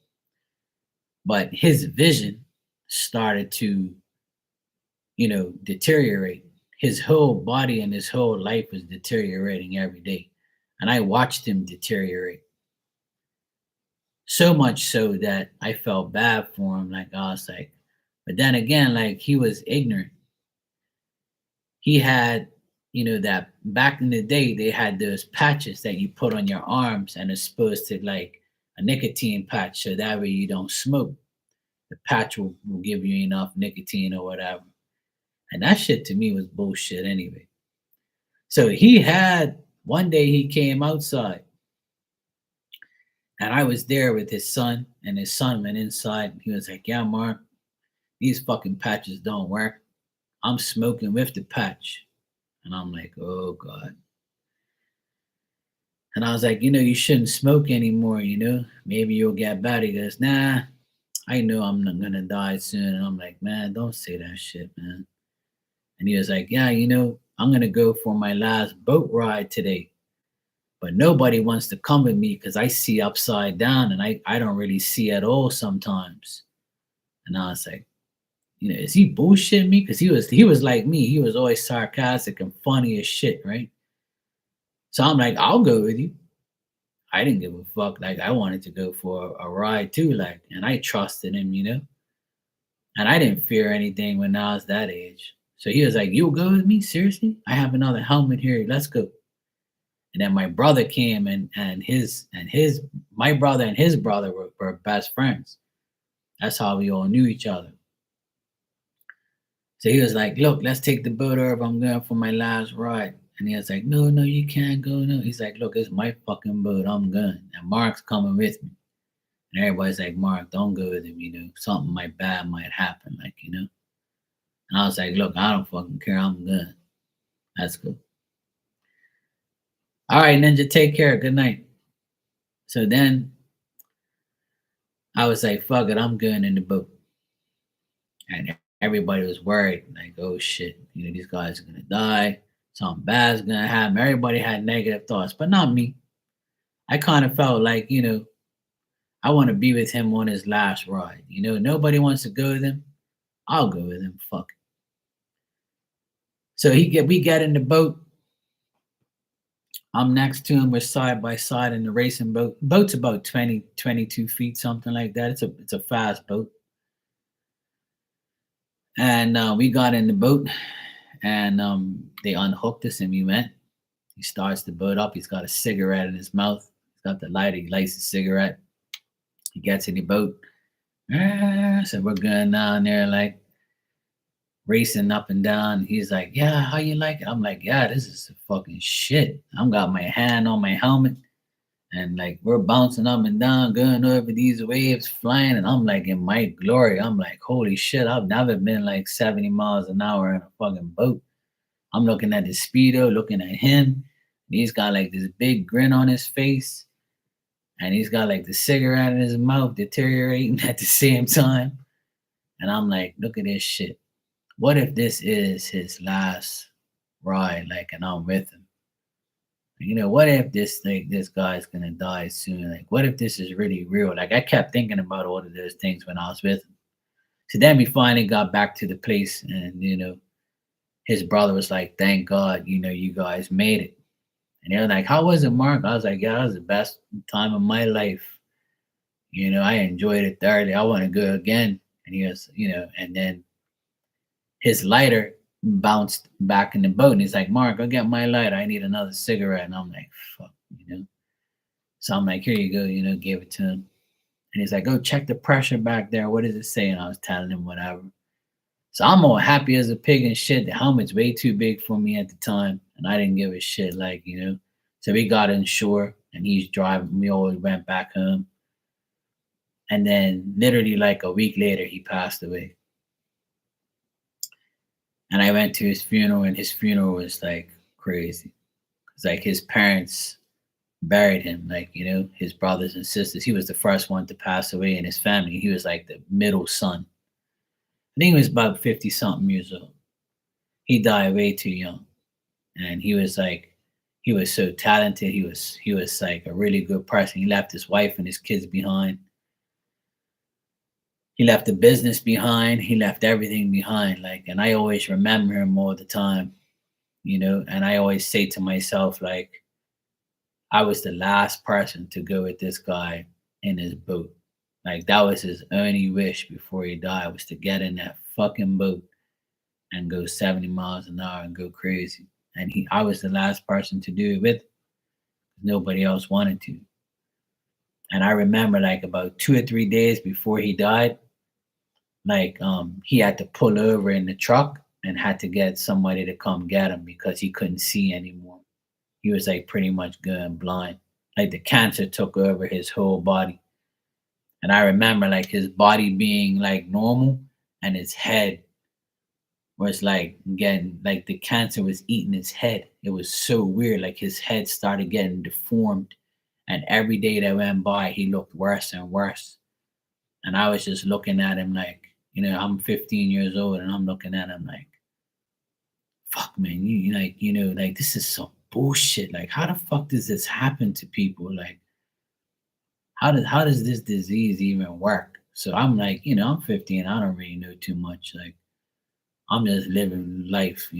But his vision started to, deteriorate. His whole body and his whole life was deteriorating every day. And I watched him deteriorate. So much so that I felt bad for him. Like, I was like, but then again, like, he was ignorant. He had, that back in the day, they had those patches that you put on your arms and it's supposed to, like, a nicotine patch. So that way you don't smoke. The patch will give you enough nicotine or whatever. And that shit to me was bullshit anyway. So one day he came outside and I was there with his son, and his son went inside. He was like, yeah, Mark, these fucking patches don't work. I'm smoking with the patch. And I'm like, oh God. And I was like, you shouldn't smoke anymore, maybe you'll get better. He goes, nah, I know I'm not gonna die soon. And I'm like, man, don't say that shit, man. And he was like, yeah, I'm gonna go for my last boat ride today. But nobody wants to come with me because I see upside down and I don't really see at all sometimes. And I was like, is he bullshitting me? Because he was like me. He was always sarcastic and funny as shit, right? So I'm like, I'll go with you. I didn't give a fuck. Like, I wanted to go for a ride too, like, and I trusted him, and I didn't fear anything when I was that age. So he was like, you'll go with me? Seriously? I have another helmet here. Let's go. And then my brother came and my brother and his brother were best friends. That's how we all knew each other. So he was like, look, let's take the boat over. I'm going for my last ride. And he was like, no, you can't go. No. He's like, look, it's my fucking boat. I'm going. And Mark's coming with me. And everybody's like, Mark, don't go with him. Something bad might happen. Like, And I was like, look, I don't fucking care. I'm good. That's cool. All right, Ninja, take care. Good night. So then I was like, fuck it, I'm going in the boat. And everybody was worried, like, oh shit, these guys are gonna die. Something bad's gonna happen. Everybody had negative thoughts, but not me. I kind of felt like, I want to be with him on his last ride. Nobody wants to go with him. I'll go with him. Fuck it. So we get in the boat. I'm next to him. We're side by side in the racing boat. Boat's about 20, 22 feet, something like that. It's a fast boat. And we got in the boat, and they unhooked us, and we went. He starts the boat up. He's got a cigarette in his mouth. He's got the lighter. He lights the cigarette. He gets in the boat. So we're going down there like racing up and down. He's like, "Yeah, how you like it?" I'm like, "Yeah, this is fucking shit." I'm got my hand on my helmet, and like we're bouncing up and down, going over these waves, flying, and I'm like in my glory. I'm like, "Holy shit! I've never been like 70 miles an hour in a fucking boat." I'm looking at the speedo, looking at him. He's got like this big grin on his face, and he's got like the cigarette in his mouth, deteriorating at the same time. And I'm like, "Look at this shit. What if this is his last ride? Like, and I'm with him. What if this guy's gonna die soon? Like, what if this is really real?" Like, I kept thinking about all of those things when I was with him. So then we finally got back to the place, and his brother was like, "Thank God, you guys made it." And they were like, "How was it, Mark?" I was like, "Yeah, that was the best time of my life. I enjoyed it thoroughly. I want to go again." And he was, and then his lighter bounced back in the boat. And he's like, "Mark, go get my lighter. I need another cigarette." And I'm like, fuck. So I'm like, "Here you go," gave it to him. And he's like, "Go check the pressure back there. What does it say?" And I was telling him whatever. So I'm all happy as a pig and shit. The helmet's way too big for me at the time. And I didn't give a shit, like. So we got inshore and he's driving. We always went back home. And then literally like a week later, he passed away. And I went to his funeral, and his funeral was like crazy. It's like his parents buried him, like, his brothers and sisters. He was the first one to pass away in his family. He was like the middle son. I think he was about 50 something years old. He died way too young. And he was so talented. He was like a really good person. He left his wife and his kids behind. He left the business behind. He left everything behind. Like, and I always remember him all the time, and I always say to myself, like, I was the last person to go with this guy in his boat. Like, that was his only wish before he died, was to get in that fucking boat and go 70 miles an hour and go crazy. And I was the last person to do it with. Nobody else wanted to. And I remember like about 2 or 3 days before he died, like he had to pull over in the truck and had to get somebody to come get him because he couldn't see anymore. He was like pretty much going blind. Like the cancer took over his whole body. And I remember like his body being like normal and his head was like getting, like the cancer was eating his head. It was so weird. Like his head started getting deformed. And every day that went by, he looked worse and worse. And I was just looking at him like, I'm 15 years old and I'm looking at him like, fuck, man, like this is some bullshit. Like, how the fuck does this happen to people? Like, how does this disease even work? So I'm like, I'm 15. I don't really know too much. Like, I'm just living life.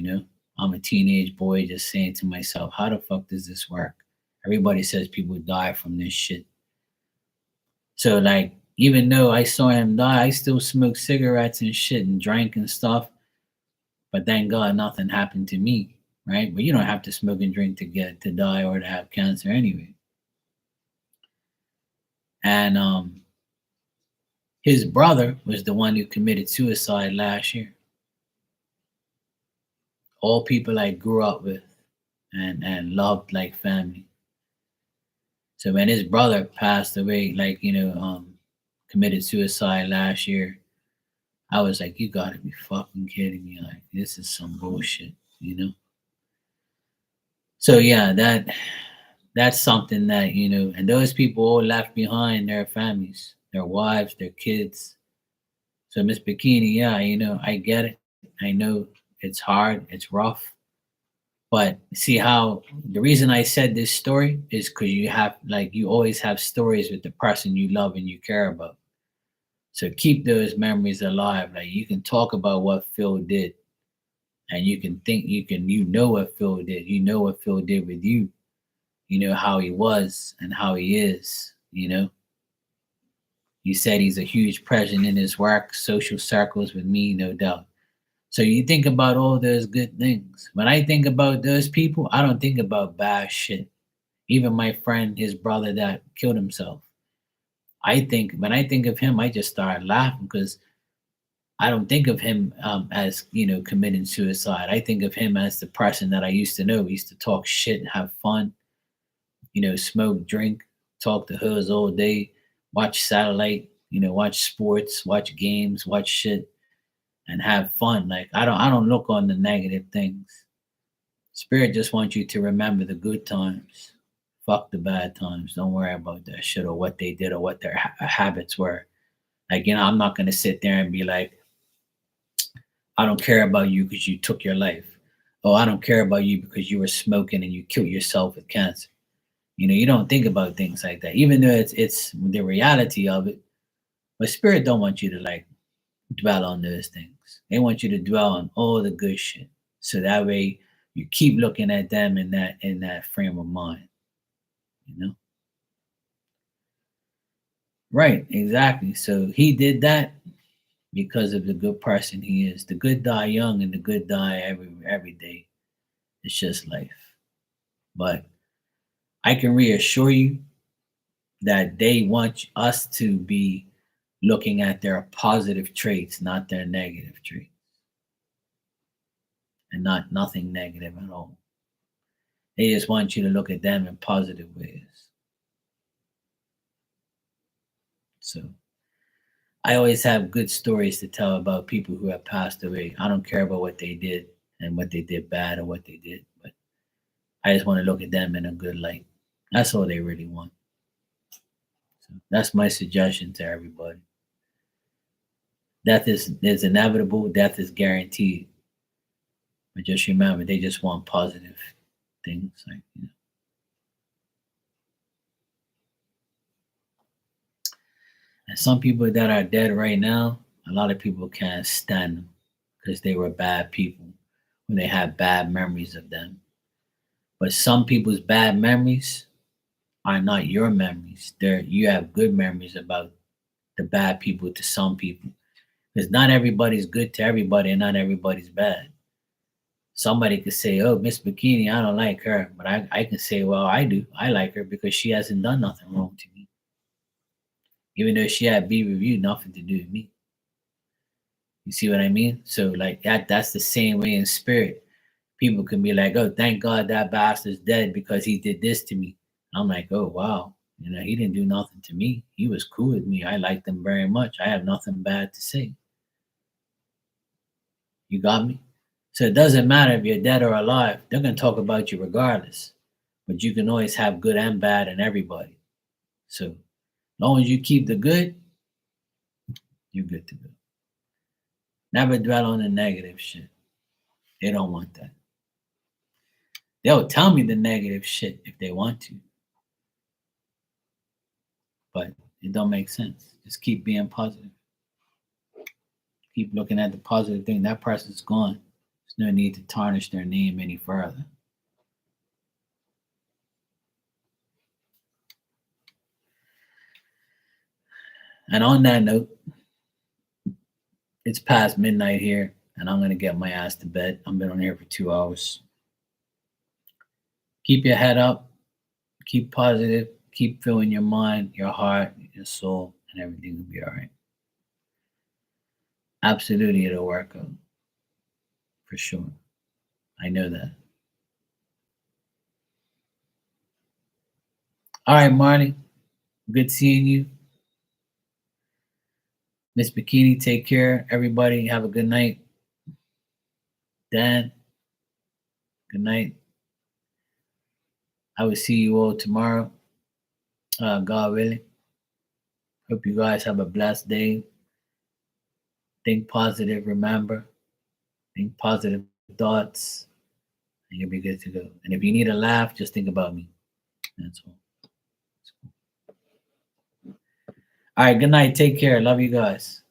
I'm a teenage boy just saying to myself, how the fuck does this work? Everybody says people die from this shit. So like, even though I saw him die, I still smoked cigarettes and shit and drank and stuff. But thank God nothing happened to me, right? But you don't have to smoke and drink to die or to have cancer anyway. And his brother was the one who committed suicide last year. All people I grew up with and loved like family. So when his brother passed away, like committed suicide last year, I was like, you gotta be fucking kidding me! Like, this is some bullshit. So yeah, that's something that and those people all left behind their families, their wives, their kids. So Miss Bikini, yeah, I get it. I know it's hard, it's rough, but see how the reason I said this story is because you always have stories with the person you love and you care about. So keep those memories alive. Like, you can talk about what Phil did, and you can think you know what Phil did. You know what Phil did with you. how he was and how he is. You said he's a huge presence in his work, social circles with me, no doubt. So you think about all those good things. When I think about those people, I don't think about bad shit. Even my friend, his brother that killed himself. When I think of him, I just start laughing because I don't think of him as committing suicide. I think of him as the person that I used to know. We used to talk shit, have fun, smoke, drink, talk to hers all day, watch satellite, watch sports, watch games, watch shit, and have fun. Like I don't look on the negative things. Spirit just wants you to remember the good times. Fuck the bad times. Don't worry about that shit or what they did or what their habits were. Like, I'm not gonna sit there and be like, I don't care about you because you took your life. Oh, I don't care about you because you were smoking and you killed yourself with cancer. You don't think about things like that, even though it's the reality of it. But spirit don't want you to like dwell on those things. They want you to dwell on all the good shit. So that way you keep looking at them in that frame of mind. You know? Right, exactly. So he did that because of the good person he is. The good die young and the good die every day. It's just life. But I can reassure you that they want us to be looking at their positive traits, not their negative traits. And not nothing negative at all. They just want you to look at them in positive ways. So I always have good stories to tell about people who have passed away. I don't care about what they did and what they did bad or what they did, but I just want to look at them in a good light. That's all they really want. So that's my suggestion to everybody. Death is inevitable, death is guaranteed. But just remember, they just want positive things. And some people that are dead right now, a lot of people can't stand them because they were bad people when they have bad memories of them. But some people's bad memories are not your memories. You have good memories about the bad people to some people. Because not everybody's good to everybody and not everybody's bad. Somebody could say, oh, Miss Bikini, I don't like her. But I can say, well, I do. I like her because she hasn't done nothing wrong to me. Even though she had B review, nothing to do with me. You see what I mean? So like that's the same way in spirit. People can be like, oh, thank God that bastard's dead because he did this to me. I'm like, oh wow. He didn't do nothing to me. He was cool with me. I liked him very much. I have nothing bad to say. You got me? So it doesn't matter if you're dead or alive. They're gonna talk about you regardless. But you can always have good and bad in everybody. So as long as you keep the good, you're good to go. Never dwell on the negative shit. They don't want that. They'll tell me the negative shit if they want to. But it don't make sense. Just keep being positive. Keep looking at the positive thing. That person's gone. There's no need to tarnish their name any further. And on that note, it's past midnight here, and I'm gonna get my ass to bed. I've been on here for 2 hours. Keep your head up, keep positive, keep filling your mind, your heart, your soul, and everything will be all right. Absolutely, it'll work out. For sure. I know that. All right, Marty. Good seeing you. Miss Bikini, take care. Everybody, have a good night. Dan, good night. I will see you all tomorrow. God willing. Hope you guys have a blessed day. Think positive, remember. Think positive thoughts, and you'll be good to go. And if you need a laugh, just think about me. That's all. All right, good night. Take care. Love you guys.